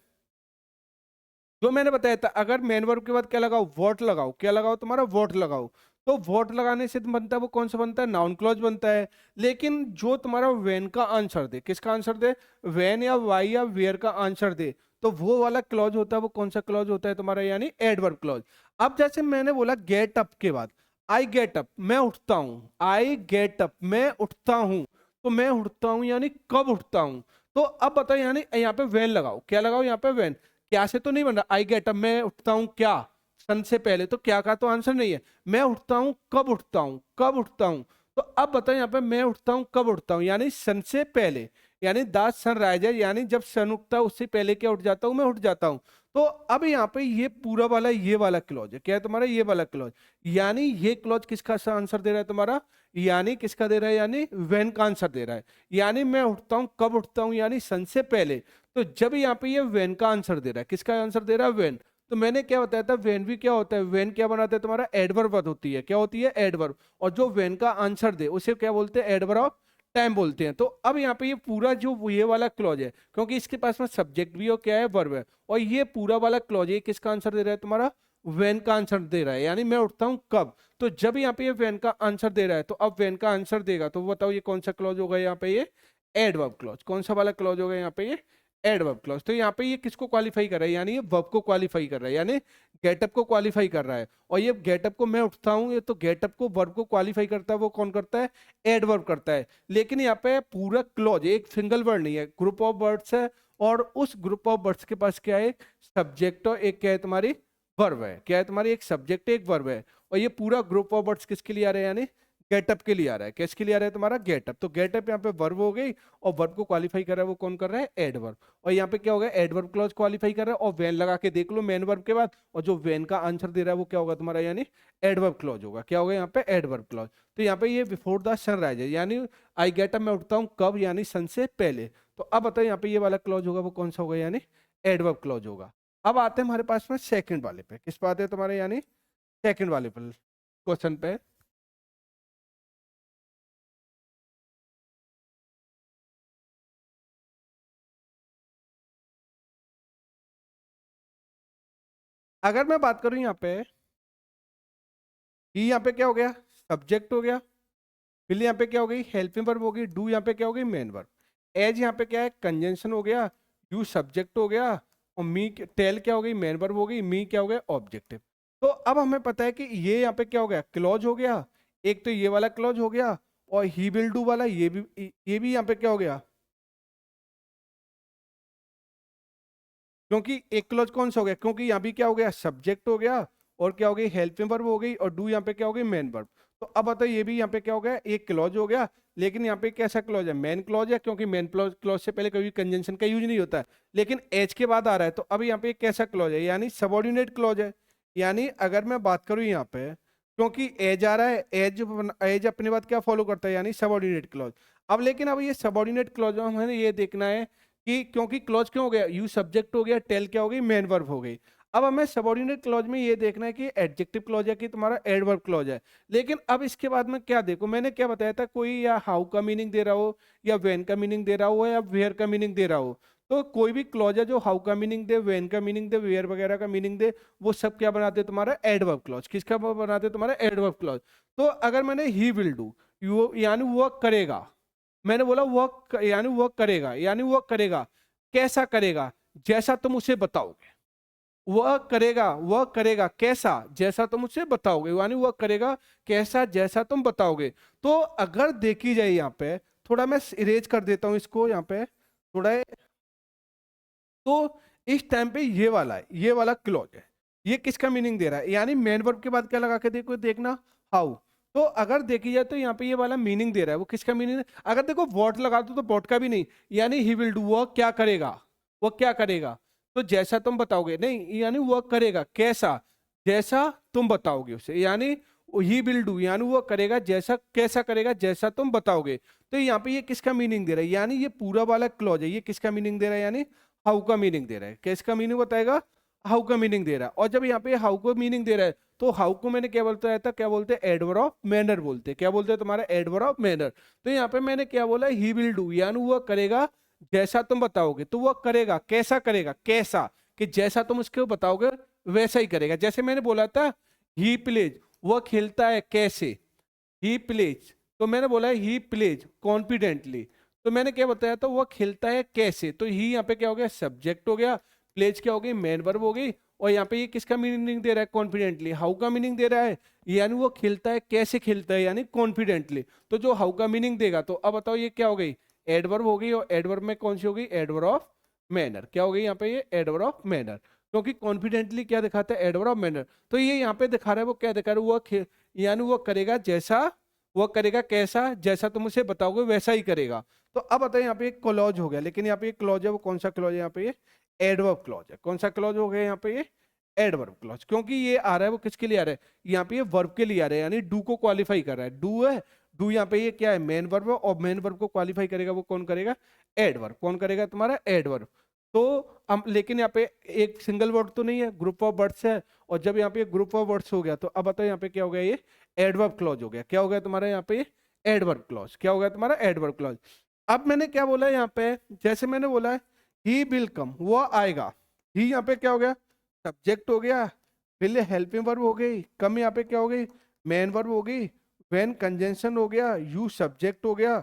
A: जो मैंने बताया था, अगर मेन वर्ब के बाद क्या लगाओ, वॉट लगाओ, क्या लगाओ तुम्हारा, वॉट लगाओ, तो वॉट लगाने से बनता है वो कौन सा बनता है, नाउन क्लॉज बनता है। लेकिन जो तुम्हारा वेन का आंसर दे, किसका आंसर दे, वेन या वाई या वेयर का आंसर दे, तो वो वाला क्लॉज होता है, वो कौन सा क्लॉज होता है तुम्हारा, यानी एडवर्ब क्लॉज। अब जैसे मैंने बोला गेट अप के बाद, आई गेट अप, मैं उठता हूं, आई गेट अप, मैं उठता हूं, तो मैं उठता हूं यानी कब उठता हूं। तो अब बताओ, यानी यहाँ पे वेन लगाओ, क्या लगाओ यहाँ पे, वेन। क्या से तो नहीं बन रहा, आई गेट अप, मैं उठता हूं क्या, सन से पहले, तो क्या का तो आंसर नहीं है। मैं उठता हूं कब उठता हूं, कब उठता हूं। तो अब बताओ यहाँ पे, मैं उठता हूं कब उठता हूं, यानी सन से पहले, यानी द सन राइज, यानी जब सन उगता है उससे पहले क्या उठ जाता हूं, मैं उठ जाता हूं। तो अब यहाँ पे ये पूरा वाला ये वाला क्लॉज है, क्या है तुम्हारा, ये वाला क्लॉज, यानी ये क्लॉज किसका आंसर दे रहा है तुम्हारा, यानी किसका दे रहा है, यानी वेन का आंसर दे रहा है। यानी मैं उठता हूं कब उठता हूं, यानी सन से पहले। तो जब यहाँ पे ये वेन का आंसर दे रहा है, किसका आंसर दे रहा है, वेन। तो मैंने क्या बताया था, वेन भी क्या होता है, वेन क्या बनाता है तुम्हारा, एडवर्ब होती है, क्या होती है, एडवर्ब। और जो वेन का आंसर दे उसे क्या बोलते हैं, एडवर्ब ऑफ टाइम बोलते हैं। तो अब यहाँ पे ये पूरा जो ये वाला क्लॉज है, क्योंकि इसके पास में सब्जेक्ट भी और क्या है, वर्ब है, और ये पूरा वाला क्लॉज है, किसका आंसर दे रहा है तुम्हारा, वेन का आंसर दे रहा है, यानी मैं उठता हूँ कब। तो जब यहाँ पे ये वेन का आंसर दे रहा है, तो अब वेन का आंसर देगा, तो बताओ ये कौन सा क्लॉज होगा यहाँ पे, ये एडवर्ब क्लॉज। कौन सा वाला क्लॉज होगा यहाँ पे, ये एडवर्ब क्लॉज। तो यहाँ पे ये किसको क्वालिफाई कर रहा है, यानी ये वर्ब को क्वालिफाई कर रहा है, यानी गेटअप को क्वालिफाई कर रहा है। और ये गेटअप को मैं उठता हूँ, ये तो गेटअप को वर्ब को क्वालिफाई करता है, वो कौन करता है, एडवर्ब करता है। लेकिन यहाँ पे पूरा क्लॉज एक सिंगल वर्ड नहीं है, ग्रुप ऑफ वर्ड्स है, और उस ग्रुप ऑफ वर्ड्स के पास क्या है, सब्जेक्ट और एक क्या है तुम्हारी वर्ब है, क्या है तुम्हारी, एक सब्जेक्ट एक वर्ब है। और ये पूरा ग्रुप ऑफ वर्ड्स किसके लिए आ रहे हैं, यानी गेटअप के लिए आ रहा है, किसके लिए आ रहा है तुम्हारा, गेटअप। तो गेटअप यहाँ पे वर्ब हो गई, और वर्ब को क्वालिफाई कर रहा है वो कौन कर रहा है, एडवर्ब। और यहाँ पे क्या होगा, एडवर्ब क्लॉज क्वालिफाई कर रहा है, और वेन लगा के देख लो मेन वर्ब के बाद, और जो वेन का आंसर दे रहा है वो क्या होगा तुम्हारा, यानी एडवर्ब क्लॉज होगा, क्या होगा यहाँ पे, एडवर्ब क्लॉज। तो यहाँ पे ये बिफोर द सनराइज है, यानी आई गेट अप, मैं उठता हूँ कब, यानी सन से पहले। तो अब बताओ यहाँ पे ये वाला क्लॉज होगा वो कौन सा होगा, यानी एडवर्ब क्लॉज होगा। अब आते हैं हमारे पास में सेकंड वाले पे, किस बात है तुम्हारे, यानी सेकंड वाले पर क्वेश्चन पे। अगर मैं बात करूं यहाँ पे, यहाँ पे क्या हो गया, सब्जेक्ट हो गया, फिर यहाँ पे क्या हो गई, हेल्पिंग वर्ब हो गई, डू यहाँ पे क्या हो गई, मेन वर्ब। एज यहाँ पे क्या है, कंजंक्शन हो गया, यू सब्जेक्ट हो गया, और मी टेल क्या हो गई, मेन वर्ब हो गई, मी क्या हो गया, ऑब्जेक्टिव। तो अब हमें पता है कि ये यहाँ पे क्या हो गया, क्लॉज हो गया, एक तो ये वाला क्लॉज हो गया, और ही विल डू वाला ये भी यहाँ पे क्या हो गया, क्योंकि एक क्लॉज कौन सा हो गया, क्योंकि यहाँ भी क्या हो गया, सब्जेक्ट हो गया, और क्या हो गई, हेल्पिंग वर्ब हो गई, और डू यहाँ पे क्या हो गई, मेन वर्ब। तो अब बताओ ये भी यहाँ पे क्या हो गया, एक क्लॉज हो गया। लेकिन यहाँ पे कैसा क्लॉज है, मेन क्लॉज है, क्योंकि मेन क्लॉज से पहले कभी कंजंक्शन का यूज नहीं होता है। लेकिन एज के बाद आ रहा है, तो अब यहाँ पे कैसा क्लॉज है, यानी सबऑर्डिनेट क्लॉज है। यानी अगर मैं बात करूँ यहाँ पे, क्योंकि एज आ रहा है, एज अपने बाद क्या फॉलो करता है, यानी सबऑर्डिनेट क्लॉज। अब लेकिन अब ये सबऑर्डिनेट क्लॉज में हमें ये देखना है कि, क्योंकि क्लॉज क्यों हो गया, यू सब्जेक्ट हो गया, टेल क्या हो गई, मेन वर्ब हो गई। अब हमें सबऑर्डिनेट क्लॉज में ये देखना है कि एडजेक्टिव क्लॉज है कि तुम्हारा एडवर्ब क्लॉज है। लेकिन अब इसके बाद में क्या देखो, मैंने क्या बताया था, कोई या हाउ का मीनिंग दे रहा हो, या वेन का मीनिंग दे रहा हो, या वेयर का मीनिंग दे रहा हो। तो कोई भी क्लॉज है जो हाउ का मीनिंग दे, वेन का मीनिंग दे, वेयर वगैरह का मीनिंग दे, वो सब क्या बनाते तुम्हारा एडवर्ब क्लॉज। किसका बनाते तुम्हारा एडवर्ब क्लॉज। तो अगर मैंने ही विल डू, यानी वो करेगा, मैंने बोला वर्क, यानी वर्क करेगा, यानी वर्क करेगा, कैसा करेगा, जैसा तुम उसे बताओगे। वर्क करेगा, वर्क करेगा कैसा, जैसा तुम उसे बताओगे, यानी वर्क करेगा कैसा, जैसा तुम बताओगे। तो अगर देखी जाए यहाँ पे, थोड़ा मैं इरेज कर देता हूँ इसको यहाँ पे थोड़ा, तो इस टाइम पे ये वाला है, ये वाला क्लॉज है, ये किसका मीनिंग दे रहा है, यानी मेन वर्ब के बाद क्या लगा के देखो, देखना हाउ। तो अगर देखी जाए तो यहाँ पे ये वाला मीनिंग दे रहा है, वो किसका मीनिंग है, अगर देखो वॉट लगा दो तो वॉट का भी नहीं, यानी ही विल डू, वो क्या करेगा, वो क्या करेगा, तो जैसा तुम बताओगे नहीं, यानी वो करेगा कैसा, जैसा तुम बताओगे उसे, यानी ही विल डू, यानी वो करेगा जैसा, कैसा करेगा, जैसा तुम बताओगे। तो यहाँ पे ये किसका मीनिंग दे रहा है, यानी ये पूरा वाला क्लॉज है, ये किसका मीनिंग दे रहा है, यानी हाउ का मीनिंग दे रहा है, किसका मीनिंग बताएगा, हाउ का मीनिंग दे रहा है। और जब यहाँ पे हाउ को मीनिंग दे रहा है तो हाउ को मैंने क्या बोलता था, क्या बोलते हैं, एडवर्ब ऑफ मैनर बोलते हैं। क्या बोलते हैं तुम्हारा, एडवर्ब ऑफ मैनर। तो यहाँ पे मैंने क्या बोला, ही विल डू, यानी वह करेगा जैसा तुम बताओगे। तो वह करेगा कैसा, करेगा कैसा, कि जैसा तुम उसको बताओगे वैसा ही करेगा। जैसे मैंने बोला था ही प्लेज, वह खेलता है कैसे, ही प्लेज। तो मैंने बोला ही प्लेज कॉन्फिडेंटली, तो मैंने क्या बताया था, वह खेलता है कैसे। तो ही यहाँ पे क्या हो गया, सब्जेक्ट हो गया, प्लेज क्या हो गई, मेन वर्ब हो गई। और यहाँ पे ये किसका मीनिंग दे रहा है, कॉन्फिडेंटली, हाउ का मीनिंग दे रहा है, यानी वो खेलता है कैसे खेलता है, यानी कॉन्फिडेंटली। तो जो हाउ का मीनिंग देगा, तो अब बताओ ये क्या हो गई, एडवर्ब हो गई। और एडवर्ब में कौन सी हो गई, एडवर्ब ऑफ मैनर। क्या हो गई यहाँ पे, ये एडवर्ब ऑफ मैनर, क्योंकि कॉन्फिडेंटली क्या दिखाता है, एडवर्ब ऑफ मैनर। तो ये यहाँ पे दिखा रहा है, वो क्या दिखा रहा है, वो यानी वो करेगा जैसा, वो करेगा कैसा, जैसा तुम उसे बताओगे वैसा ही करेगा। तो अब बताइए यहाँ पे एक क्लॉज हो गया, लेकिन यहाँ पे एक क्लॉज है, वो कौन सा क्लॉज है, यहाँ पे ये एडवर्ब क्लॉज है। कौन सा क्लॉज हो गया यहाँ पे, ये एडवर्ब क्लॉज, क्योंकि ये आ रहा है वो किसके लिए आ रहा है, यहाँ पे ये वर्ब के लिए आ रहा है, यानी डू को क्वालिफाई कर रहा है। डू है, डू यहाँ पे ये क्या है, मेन वर्ब है, और मेन वर्ब को क्वालिफाई करेगा वो कौन करेगा, एडवर्ब। कौन करेगा, तुम्हारा एडवर्ब। तो हम, लेकिन यहाँ पे एक सिंगल वर्ड तो नहीं है, ग्रुप ऑफ वर्ड्स है। और जब यहाँ पे ग्रुप ऑफ वर्ड्स हो गया, तो अब बताओ यहाँ पे क्या हो गया, ये एडवर्ब क्लॉज हो गया। क्या हो गया तुम्हारा यहाँ पे, एडवर्ब क्लॉज। क्या हो गया तुम्हारा, एडवर्ब क्लॉज। अब मैंने क्या बोला यहाँ पे, जैसे मैंने बोला ही विल कम, वो आएगा। ही यहाँ पे क्या हो गया, सब्जेक्ट हो गया, विल हेल्पिंग वर्ब हो गई, कम यहाँ पे क्या हो गई, मेन वर्ब हो गई, व्हेन कंजंक्शन हो गया, यू सब्जेक्ट हो गया,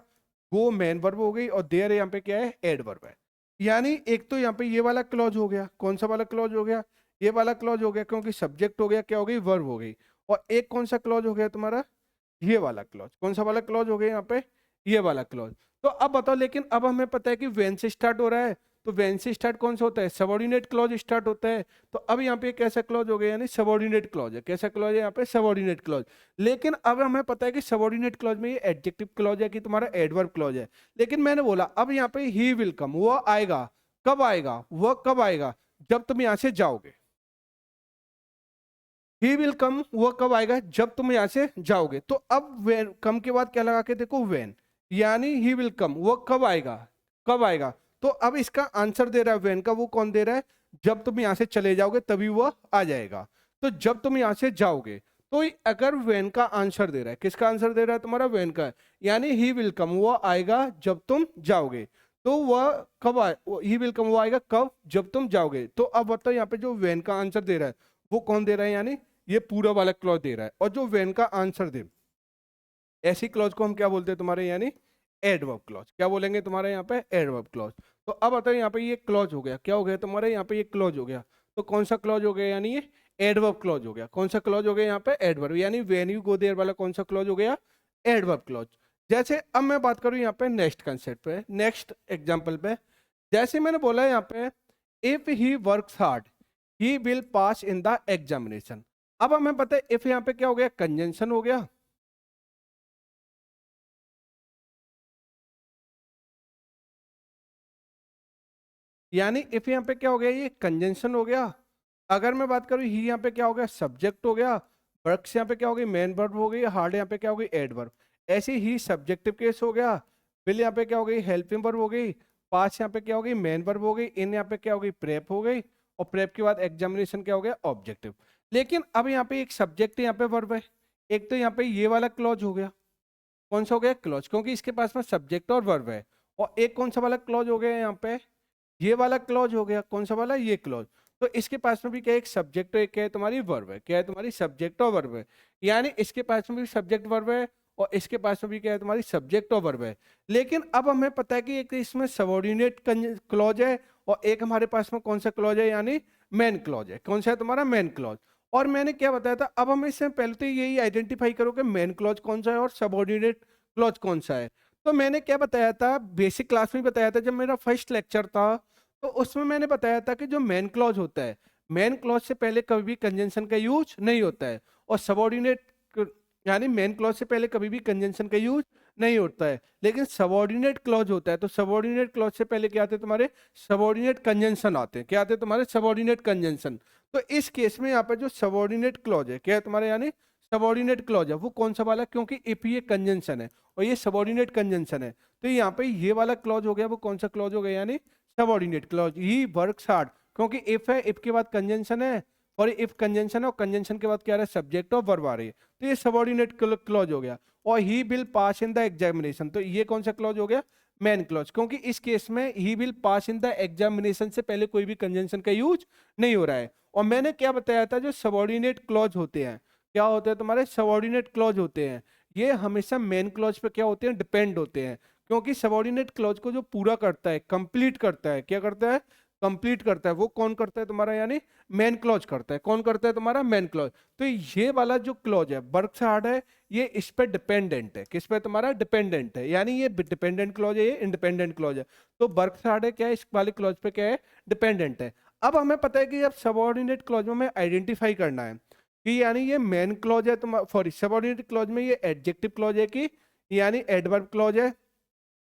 A: गो मेन वर्ब हो गई, और देयर यहाँ पे क्या है, एडवर्ब है। यानी एक तो यहाँ पे ये वाला क्लॉज हो गया, कौन सा वाला क्लॉज हो गया, ये वाला क्लॉज हो गया, क्योंकि सब्जेक्ट हो गया, क्या हो गई, वर्ब हो गई। और एक कौन सा क्लॉज हो गया तुम्हारा, ये वाला क्लॉज। कौन सा वाला क्लॉज हो गया यहाँ पे, ये वाला क्लॉज। तो अब बताओ, लेकिन अब हमें पता है कि वेन से स्टार्ट हो रहा है, तो वेन से स्टार्ट कौन सा होता है, सबऑर्डिनेट क्लॉज स्टार्ट होता है। तो अब यहाँ पे कैसा क्लॉज हो गया, यानी सबऑर्डिनेट क्लॉज है। कैसा क्लॉज है यहाँ पे, सबऑर्डिनेट क्लॉज। लेकिन अब हमें पता है कि सबऑर्डिनेट क्लॉज में ये एडजेक्टिव क्लॉज है कि तुम्हारा एडवर्ब क्लॉज है। लेकिन मैंने बोला अब यहाँ पे ही विल कम, वो आएगा, कब आएगा, वह कब आएगा, जब तुम यहाँ से जाओगे। ही विल कम, वो कब आएगा, जब तुम यहां से जाओगे। तो अब वेन, कम के बाद क्या लगा के देखो, वेन, यानी ही विल कम, वो कब आएगा, कब आएगा। तो अब इसका आंसर दे रहा है वेन का, वो कौन दे रहा है, जब तुम यहां से चले जाओगे तभी वो आ जाएगा। तो जब तुम यहां से जाओगे, तो अगर वेन का आंसर दे रहा है, किसका आंसर दे रहा है, तुम्हारा वेन का, यानी ही विल कम, वो आएगा जब तुम जाओगे। तो वह कब आए, ही विल कम, वो आएगा कब, जब तुम जाओगे। तो अब बताओ यहाँ पे जो वेन का आंसर दे रहा है वो कौन दे रहा है, यानी ये पूरा वाला क्लॉज दे रहा है। और जो वेन का आंसर दे, ऐसी क्लॉज को हम क्या बोलते हैं तुम्हारे, यानी एडवर्ब क्लॉज। क्या बोलेंगे तुम्हारे यहाँ पे, एडवर्ब क्लॉज। तो अब बताओ यहाँ पे ये क्लॉज हो गया, क्या हो गया तुम्हारे यहाँ पे, ये क्लॉज हो गया। तो कौन सा क्लॉज हो गया, यानी ये एडवर्ब क्लॉज हो गया। कौन सा क्लॉज हो गया यहाँ पे, एडवर्ब, यानी वेन यू गो देयर वाला कौन सा क्लॉज हो गया, एडवर्ब क्लॉज। जैसे अब मैं बात करूँ यहाँ पे नेक्स्ट कंसेप्ट पे, नेक्स्ट एग्जाम्पल पे। जैसे मैंने बोला यहाँ पे, if he works hard he will pass in the examination. अब हमें पता है इफ यहाँ पे क्या हो गया, कंजंक्शन हो गया। यानी इफ यहाँ पे क्या हो गया, ये कंजंक्शन हो गया। अगर मैं बात करूँ ही, यहाँ पे क्या हो गया, सब्जेक्ट हो गया। वर्क्स यहाँ पे क्या हो गई, मेन वर्ब हो गई। हार्ड यहाँ पे क्या हो गई, एडवर्ब। ऐसे ही सब्जेक्टिव केस हो गया। विल यहाँ पे क्या हो गई, हेल्पिंग वर्ब हो गई। पास यहाँ पे क्या हो गई, मेन वर्ब हो गई। इन यहाँ पे क्या हो गई, प्रेप हो गई। और प्रेप के बाद एग्जामिनेशन क्या हो गया, ऑब्जेक्टिव। लेकिन अब यहाँ पे एक सब्जेक्ट यहाँ पे वर्ब है, एक तो यहाँ पे ये वाला क्लॉज हो गया। कौन सा हो गया, क्लॉज, क्योंकि इसके पास में सब्जेक्ट और वर्ब है। और एक कौन सा वाला क्लॉज हो गया यहाँ पे, ये वाला क्लॉज हो गया। कौन सा वाला, ये क्लॉज। तो इसके पास में भी क्या है, एक सब्जेक्ट और एक क्या है तुम्हारी वर्ब है। क्या है तुम्हारी, सब्जेक्ट और वर्ब है। यानी इसके पास में भी सब्जेक्ट वर्ब है, और इसके पास में भी क्या है तुम्हारी, सब्जेक्ट और वर्ब है। लेकिन अब हमें पता है कि एक इसमें सबऑर्डिनेट क्लॉज है, और एक हमारे पास में कौन सा क्लॉज है, यानी मेन क्लॉज है। कौन सा है तुम्हारा, मेन क्लॉज। और मैंने क्या बताया था, अब हमें इससे पहले तो यही आइडेंटिफाई करो कि मेन क्लॉज कौन सा है और सबऑर्डिनेट क्लॉज कौन सा है। तो मैंने क्या बताया था, बेसिक क्लास में बताया था, जब मेरा फर्स्ट लेक्चर था, तो उसमें मैंने बताया था कि जो मेन क्लॉज होता है, मेन क्लॉज से पहले कभी भी कंजंक्शन का यूज नहीं होता है। और सबऑर्डिनेट, यानी मेन क्लॉज से पहले कभी भी कंजंक्शन का यूज नहीं होता है। लेकिन सबऑर्डिनेट क्लॉज होता है, तो सबऑर्डिनेट क्लॉज से पहले क्या आते हैं तुम्हारे, सबऑर्डिनेट कंजंक्शन आते हैं। क्या आते हैं तुम्हारे, सबऑर्डिनेट कंजंक्शन। तो इस केस में यहाँ पे जो सबऑर्डिनेट क्लॉज है, क्या है तुम्हारे, यानी सबऑर्डिनेट क्लॉज है, वो कौन सा वाला, क्योंकि इफ ये कंजंक्शन है और ये सबऑर्डिनेट कंजंक्शन है, तो यहाँ पे ये वाला क्लॉज हो गया, वो कौन सा क्लॉज हो गया, यानी subordinate clause. He works hard, क्योंकि इफ है, इफ के बाद कंजंक्शन है, और इफ कंजंक्शन है और कंजंक्शन के बाद क्या आ रहा है, सब्जेक्ट और वर्ब आ रही है, तो ये सबऑर्डिनेट क्लॉज हो गया। और he will pass in the examination, तो ये कौन सा क्लॉज हो गया, मेन क्लॉज, क्योंकि इस केस में he will pass in the examination से पहले कोई भी कंजंक्शन का यूज नहीं हो रहा है। और मैंने क्या बताया था, जो सबऑर्डिनेट क्लॉज होते हैं, क्या होते हैं तुम्हारे, सबऑर्डिनेट क्लॉज होते हैं, ये हमेशा मेन क्लॉज पे क्या होते हैं, डिपेंड होते हैं। क्योंकि सबऑर्डिनेट क्लॉज को जो पूरा करता है, कंप्लीट करता है, क्या करता है, कंप्लीट करता है, वो कौन करता है तुम्हारा, यानी मेन क्लॉज करता है। कौन करता है तुम्हारा, मेन क्लॉज। तो ये वाला जो क्लॉज है, वर्क से हार्ड है, ये इस पे डिपेंडेंट है, किस पे तुम्हारा डिपेंडेंट है, यानी ये डिपेंडेंट क्लॉज है, ये इंडिपेंडेंट क्लॉज है। तो वर्क से हार्ड है क्या है, इस वाले क्लॉज पे क्या है, डिपेंडेंट है। अब हमें पता है कि अब सबऑर्डिनेट क्लॉज में हमें आइडेंटिफाई करना है कि यानी ये मेन क्लॉज है तुम्हारा, सॉरी सबऑर्डिनेट क्लॉज में ये एडजेक्टिव क्लॉज है कि यानी एडवर्ब क्लॉज है,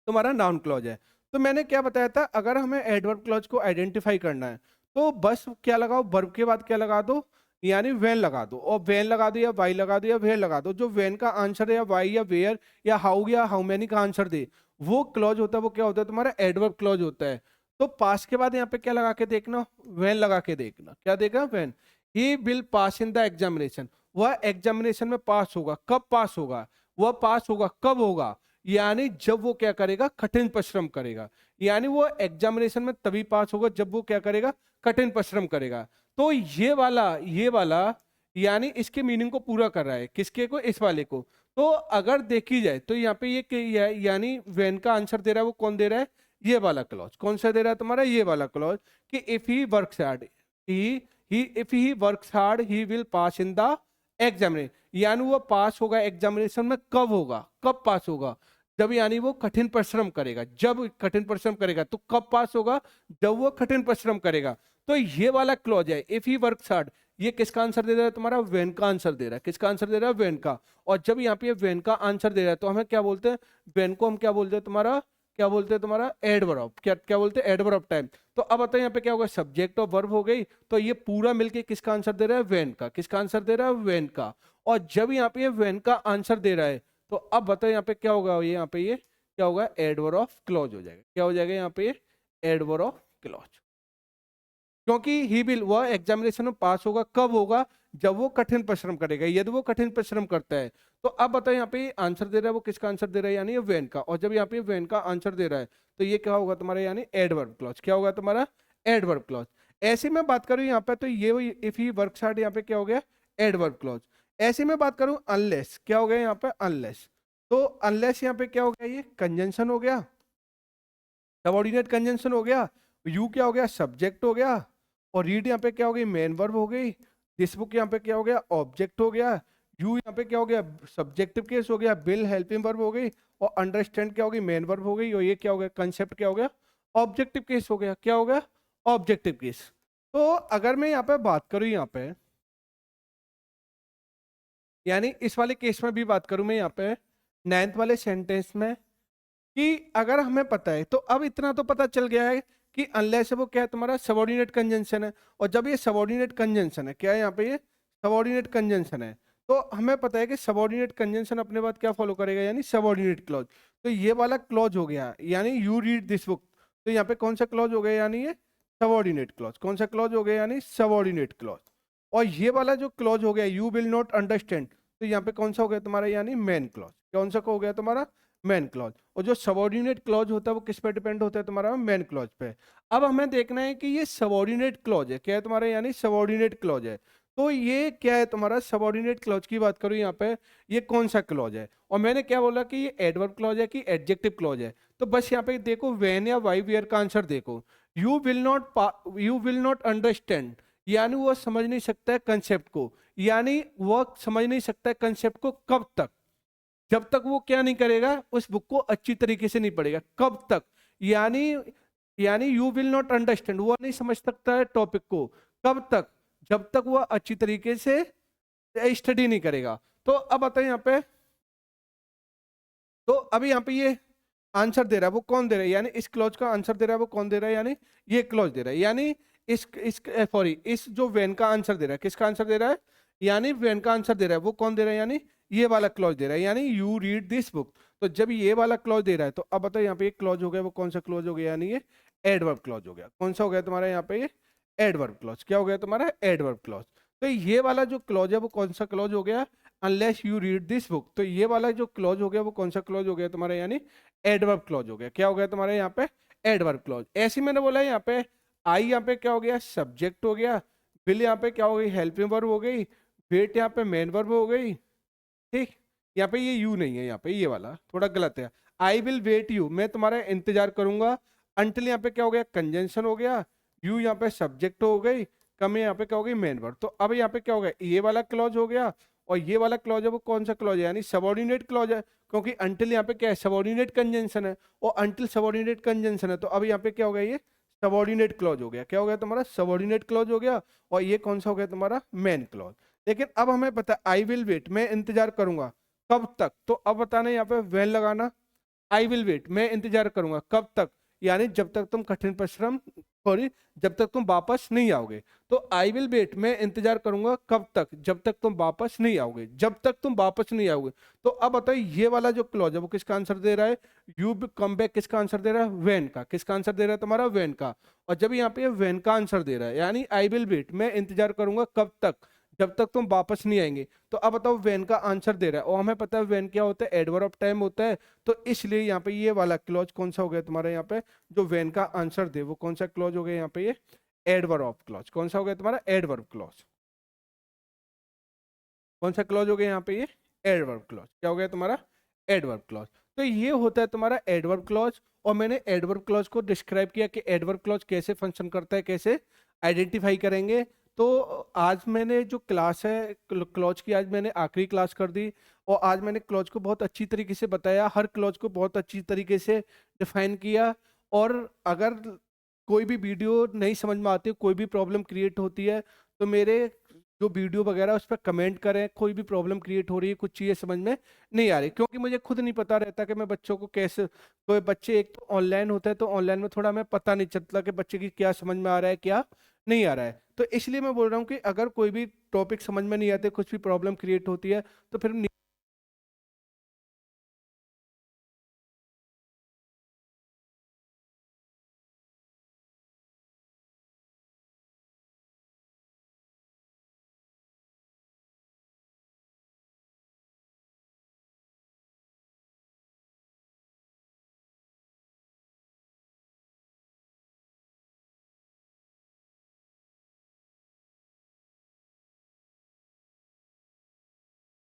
A: तुम्हारा नाउन क्लॉज है। तो मैंने क्या बताया था, अगर हमें एडवर्ब क्लॉज को आइडेंटिफाई करना है तो बस क्या लगाओ, वर्ब के बाद क्या लगा दो, यानी वेन लगा दो, और वेन लगा दो या वाई लगा दो या वेयर लगा दो। जो वेन का आंसर है या वाई या वेयर या हाउ मैनी का आंसर दे, वो क्लॉज होता है, वो क्या होता है तुम्हारा एडवर्ब क्लॉज होता है। तो पास के बाद यहाँ पे क्या लगा के देखना, वेन लगा के देखना, क्या देखा, when. He will pass in the examination, वह एग्जामिनेशन में पास होगा, कब पास होगा, वह पास होगा कब होगा, यानी जब वो क्या करेगा, कठिन परिश्रम करेगा। यानी वो एग्जामिनेशन में तभी पास होगा जब वो क्या करेगा, कठिन परिश्रम करेगा। तो ये वाला यानी इसके मीनिंग को पूरा कर रहा है, किसके को, इस वाले को। तो अगर देखी जाए तो यहाँ पे यानी वेन का आंसर दे रहा है, वो कौन दे रहा है, ये वाला क्लॉज। कौन सा दे रहा है तुम्हारा, ये वाला क्लॉज, कि if he works hard, if he works hard he will pass in the examination, यानी वो पास होगा एग्जामिनेशन में, कब होगा, कब पास होगा, जब यानी वो कठिन परिश्रम करेगा। जब कठिन परिश्रम करेगा तो कब पास होगा, जब वो कठिन परिश्रम करेगा। तो ये वाला क्लॉज है, इफ ही वर्क्स हार्ड, ये किसका आंसर दे रहा है तुम्हारा, वेन का आंसर दे रहा है। किसका आंसर दे रहा है, वेन का। और जब यहाँ पे वेन का आंसर दे रहा है तो हमें क्या बोलते हैं, वेन को हम क्या बोलते हैं तुम्हारा, क्या बोलते हैं तुम्हारा, एडवर्ब, क्या क्या बोलते हैं, एडवर्ब टाइम। तो अब बताओ यहाँ पे क्या होगा, सब्जेक्ट और वर्ब हो गई, तो ये पूरा मिलके किसका आंसर दे रहा है, वेन का। किसका आंसर दे रहा है, वेन का। और जब यहाँ पे वेन का आंसर दे रहा है तो अब बताओ यहाँ पे क्या होगा, ये यहाँ पे ये क्या होगा, एडवर्ब ऑफ क्लॉज हो जाएगा। क्या हो जाएगा यहाँ पे, एडवर्ब ऑफ क्लॉज। क्योंकि ही विल, वह एग्जामिनेशन में पास होगा कब होगा, जब वो कठिन परिश्रम करेगा, यदि वो कठिन परिश्रम करता है। तो अब बताओ यहाँ पे आंसर दे रहा है, वो किसका आंसर दे रहा है, यानी ये वेन का। और जब यहाँ पे वेन का आंसर दे रहा है तो ये क्या होगा तुम्हारा, यानी एडवर्ब क्लॉज। क्या होगा तुम्हारा, एडवर्ब क्लॉज। ऐसे में बात करूं यहाँ पे तो ये इफ ही वर्क्स हार्ड, यहाँ पे क्या हो गया, एडवर्ब क्लॉज। ऐसे में बात करूं अनलेस, क्या हो गया यहाँ पे, अनलेस। तो अनलेस यहाँ पे क्या हो गया, ये कंजंक्शन हो गया, सबऑर्डिनेट कंजंक्शन हो गया। यू क्या हो गया, सब्जेक्ट हो गया। और रीड यहाँ पे क्या हो गई, मेन वर्ब हो गई। दिस बुक यहाँ पे क्या हो गया, ऑब्जेक्ट हो गया। यू यहाँ पे क्या हो गया, सब्जेक्टिव केस हो गया। बिल हेल्पिंग वर्ब हो गई। और अंडरस्टैंड क्या हो गई, मेन वर्ब हो गई। और ये क्या हो गया, कंसेप्ट क्या हो गया, ऑब्जेक्टिव केस हो गया। क्या हो गया, ऑब्जेक्टिव केस। तो अगर मैं यहाँ पे बात करूँ, यहाँ पे यानी इस वाले केस में भी बात करूं मैं यहाँ पे, नाइन्थ वाले सेंटेंस में, कि अगर हमें पता है, तो अब इतना तो पता चल गया है कि अनलेस वो क्या है तुम्हारा, सबऑर्डिनेट कंजंक्शन है। और जब ये सबऑर्डिनेट कंजंक्शन है, क्या है यहाँ पे, ये सबऑर्डिनेट कंजंक्शन है, तो हमें पता है कि सबऑर्डिनेट कंजंक्शन अपने बाद क्या फॉलो करेगा, यानी सबऑर्डिनेट क्लॉज। तो ये वाला क्लॉज हो गया, यानी यू रीड दिस बुक। तो यहाँ पे कौन सा क्लॉज हो गया, यानी ये सबऑर्डिनेट क्लॉज। कौन सा क्लॉज हो गया, यानी सबऑर्डिनेट क्लॉज। और ये वाला जो क्लॉज हो गया, यू विल नॉट अंडरस्टैंड, तो यहाँ पे कौन सा हो गया तुम्हारा, यानी मेन क्लॉज। कौन सा हो गया तुम्हारा, मेन क्लॉज। और जो सबऑर्डिनेट क्लॉज होता है वो किस पे डिपेंड होता है तुम्हारा, मेन क्लॉज पे। अब हमें देखना है कि ये सबऑर्डिनेट क्लॉज है, क्या है तुम्हारा, यानी सबऑर्डिनेट क्लॉज है। तो ये क्या है तुम्हारा, सबऑर्डिनेट क्लॉज की बात करूं यहाँ पे, ये कौन सा क्लॉज है। और मैंने क्या बोला कि ये एडवर्ब क्लॉज है कि एडजेक्टिव क्लॉज है। तो बस यहाँ पे देखो, व्हेन या वाई वेयर का आंसर देखो। यू विल नॉट अंडरस्टैंड, यानी वो समझ नहीं सकता है कंसेप्ट को, यानी वो समझ नहीं सकता है कंसेप्ट को कब तक, जब तक वो क्या नहीं करेगा, उस बुक को अच्छी तरीके से नहीं पढ़ेगा। कब तक, यानी यानी यू विल नॉट अंडरस्टैंड, वो नहीं समझ सकता है टॉपिक को, कब तक, जब तक वो अच्छी तरीके से स्टडी नहीं करेगा। तो अब आता है यहाँ पे, तो अभी यहाँ पे ये आंसर दे रहा है, वो कौन दे रहा है, यानी इस क्लॉज का आंसर दे रहा है, वो कौन दे रहा है, यानी ये क्लॉज दे रहा है। यानी इस सॉरी, इस जो वेन का आंसर दे रहा है, किसका आंसर दे रहा है, यानी वेन का आंसर दे रहा है, वो कौन दे रहा है, यानी ये वाला क्लॉज दे रहा है, यानी यू रीड दिस बुक। तो जब ये वाला क्लॉज दे रहा है तो अब बताओ यहाँ पे एक क्लॉज हो गया, वो कौन सा क्लॉज हो गया, यानी ये एडवर्ब क्लॉज हो गया। कौन सा हो गया तुम्हारा यहाँ पे, ये एडवर्ब क्लॉज। क्या हो गया तुम्हारा? Adverb clause. तो ये वाला जो क्लॉज है वो कौन सा क्लॉज हो गया? Unless you read this book. तो ये वाला जो क्लॉज हो गया वो कौन सा क्लॉज हो गया तुम्हारा? यानी एडवर्ब क्लॉज हो गया। क्या हो गया तुम्हारा यहाँ पे? Adverb clause. ऐसे ही मैंने बोला यहाँ पे आई यहाँ पे क्या हो गया? सब्जेक्ट हो गया। विल यहाँ पे क्या हो गई? हेल्पिंग वर्ब हो गई। वेट यहाँ पे मेन वर्ब हो गई। ठीक, यहाँ पे ये यू नहीं है, यहाँ पे ये वाला थोड़ा गलत है। आई विल वेट यू, मैं तुम्हारा इंतजार करूंगा। अंटिल यहाँ पे क्या हो गया? कंजंक्शन हो गया। यू यहाँ पे सब्जेक्ट हो गई। कम यहाँ पे क्या हो गई? Main verb. तो अब यहाँ पे क्या हो गया? ये वाला क्लॉज हो गया। और ये वाला क्लॉज है वो कौन सा क्लॉज है? यानी सबऑर्डिनेट क्लॉज है, क्योंकि अंटिल यहाँ पे क्या है? सबऑर्डिनेट कंजंक्शन है। और अंटिल सबऑर्डिनेट कंजंक्शन है, तो अब यहाँ पे क्या हो गया? ये सबऑर्डिनेट क्लॉज हो गया। क्या हो गया तुम्हारा? सबऑर्डिनेट क्लॉज हो गया। और ये कौन सा हो गया तुम्हारा? Main clause. लेकिन अब हमें पता है आई विल वेट, मैं इंतजार करूंगा। कब तक? तो अब बताना यहाँ पे वेन लगाना। आई विल वेट, मैं इंतजार करूंगा। कब तक? यानी जब तक तुम कठिन परिश्रम, सॉरी, जब तक तुम वापस नहीं आओगे। तो आई विल वेट, मैं इंतजार करूंगा। कब तक? जब तक तुम वापस नहीं आओगे। जब तक तुम वापस नहीं आओगे। तो अब बताओ ये वाला जो क्लॉज है वो किसका आंसर दे रहा है? यू कम बैक किसका आंसर दे रहा है? वेन का। किसका आंसर दे रहा है तुम्हारा? वेन का। और जब यहाँ पे वेन का आंसर दे रहा है, यानी आई विल वेट, मैं इंतजार करूंगा। कब तक? जब तक तुम वापस नहीं आएंगे। तो अब बताओ वेन का आंसर दे रहा है, और हमें पता है वेन क्या होता है? एडवर्ब ऑफ टाइम होता है। तो इसलिए यहाँ पे ये वाला क्लॉज कौन सा हो गया तुम्हारा? यहाँ पे जो वेन का आंसर दे वो कौन सा क्लॉज हो गया यहाँ पे? ये एडवर्ब ऑफ क्लॉज। कौन सा हो गया तुम्हारा? Adverb clause. कौन सा क्लॉज हो गया यहाँ पे? ये एडवर्ब क्लॉज। क्या हो गया तुम्हारा? Adverb clause. तो ये होता है तुम्हारा एडवर्ब क्लॉज। और मैंने एडवर्ब क्लॉज को डिस्क्राइब किया कि एडवर्ब क्लॉज कैसे फंक्शन करता है, कैसे आइडेंटिफाई करेंगे। तो आज मैंने जो क्लास है क्लॉज की, आज मैंने आखिरी क्लास कर दी। और आज मैंने क्लॉज को बहुत अच्छी तरीके से बताया, हर क्लॉज को बहुत अच्छी तरीके से डिफाइन किया। और अगर कोई भी वीडियो नहीं समझ में आती, कोई भी प्रॉब्लम क्रिएट होती है, तो मेरे जो वीडियो वगैरह उस पर कमेंट करें। कोई भी प्रॉब्लम क्रिएट हो रही है, कुछ चीज़ें समझ में नहीं आ रही, क्योंकि मुझे खुद नहीं पता रहता कि मैं बच्चों को कैसे, कोई बच्चे एक तो ऑनलाइन होता है, तो ऑनलाइन में थोड़ा हमें पता नहीं चलता कि बच्चे की क्या समझ में आ रहा है, क्या नहीं आ रहा है। तो इसलिए मैं बोल रहा हूँ कि अगर कोई भी टॉपिक समझ में नहीं आते, कुछ भी प्रॉब्लम क्रिएट होती है, तो फिर